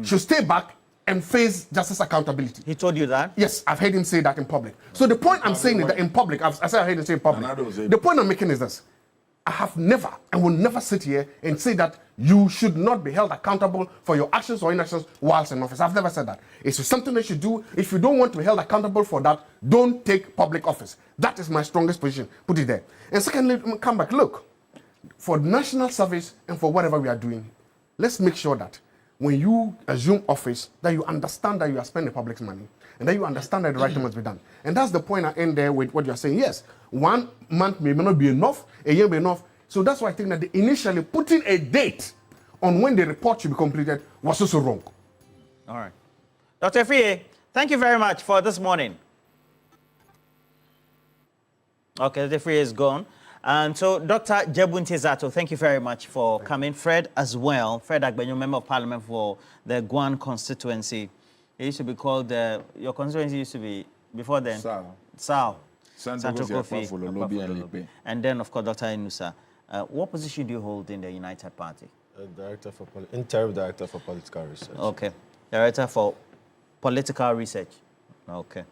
should stay back and face justice accountability. He told you that? Yes, I've heard him say that in public. So the point I'm saying is that in public, I said I heard him say in public. The point I'm making is this. I have never and will never sit here and say that you should not be held accountable for your actions or inactions whilst in office. I've never said that. It's something that you do. If you don't want to be held accountable for that, don't take public office. That is my strongest position. Put it there. And secondly, come back. Look, for national service and for whatever we are doing, let's make sure that when you assume office, that you understand that you are spending the public's money and that you understand that the right thing must be done. And that's the point I end there with what you're saying. Yes, 1 month may not be enough, a year may be enough. So that's why I think that initially putting a date on when the report should be completed was also wrong. All right. Dr. Fie, thank you very much for this morning. Okay, Dr. Fie is gone. And so, Dr. Jebunti Zato, thank you very much for coming. Fred as well. Fred Agbenyo, Member of Parliament for the Guan constituency. It used to be called, your constituency used to be, before then? Sao. Santo Kofi. And then, of course, Dr. Inusa. What position do you hold in the United Party? Interim Director for Political Research. Okay. Director for Political Research. Okay.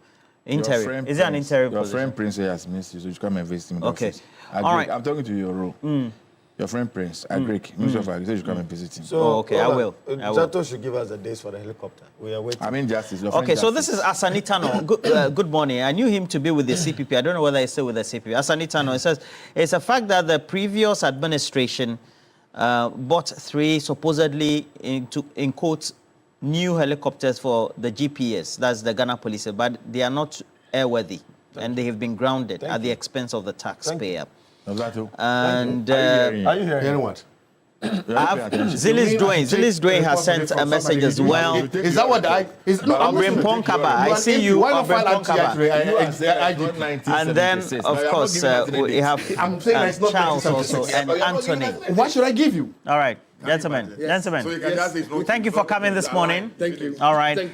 Interim. Is it an interim your position? Your friend Prince has missed you, so you come and visit him in okay. office. All right. I'm talking to your role. Your friend Prince, Minister of Agriculture, you come and visit him. So, okay, I will. Zato should give us the days for the helicopter. We are waiting. I mean justice. Okay, so this is Asanitano. Good morning. I knew him to be with the CPP. I don't know whether he's still with the CPP. Asanitano, it says, it's a fact that the previous administration bought 3 supposedly, in quotes, new helicopters for the GPS, that's the Ghana Police, but they are not airworthy, and they have been grounded at the expense of the taxpayer. And are you hearing what? Zilis Dwayne has sent a message as well. Is that what I? Obrim Ponkaba, I see you. Obrim Ponkaba. And then, of course, we have Charles also and Anthony. What should I give you? All right, gentlemen. Thank you for coming this morning. Thank you. All right.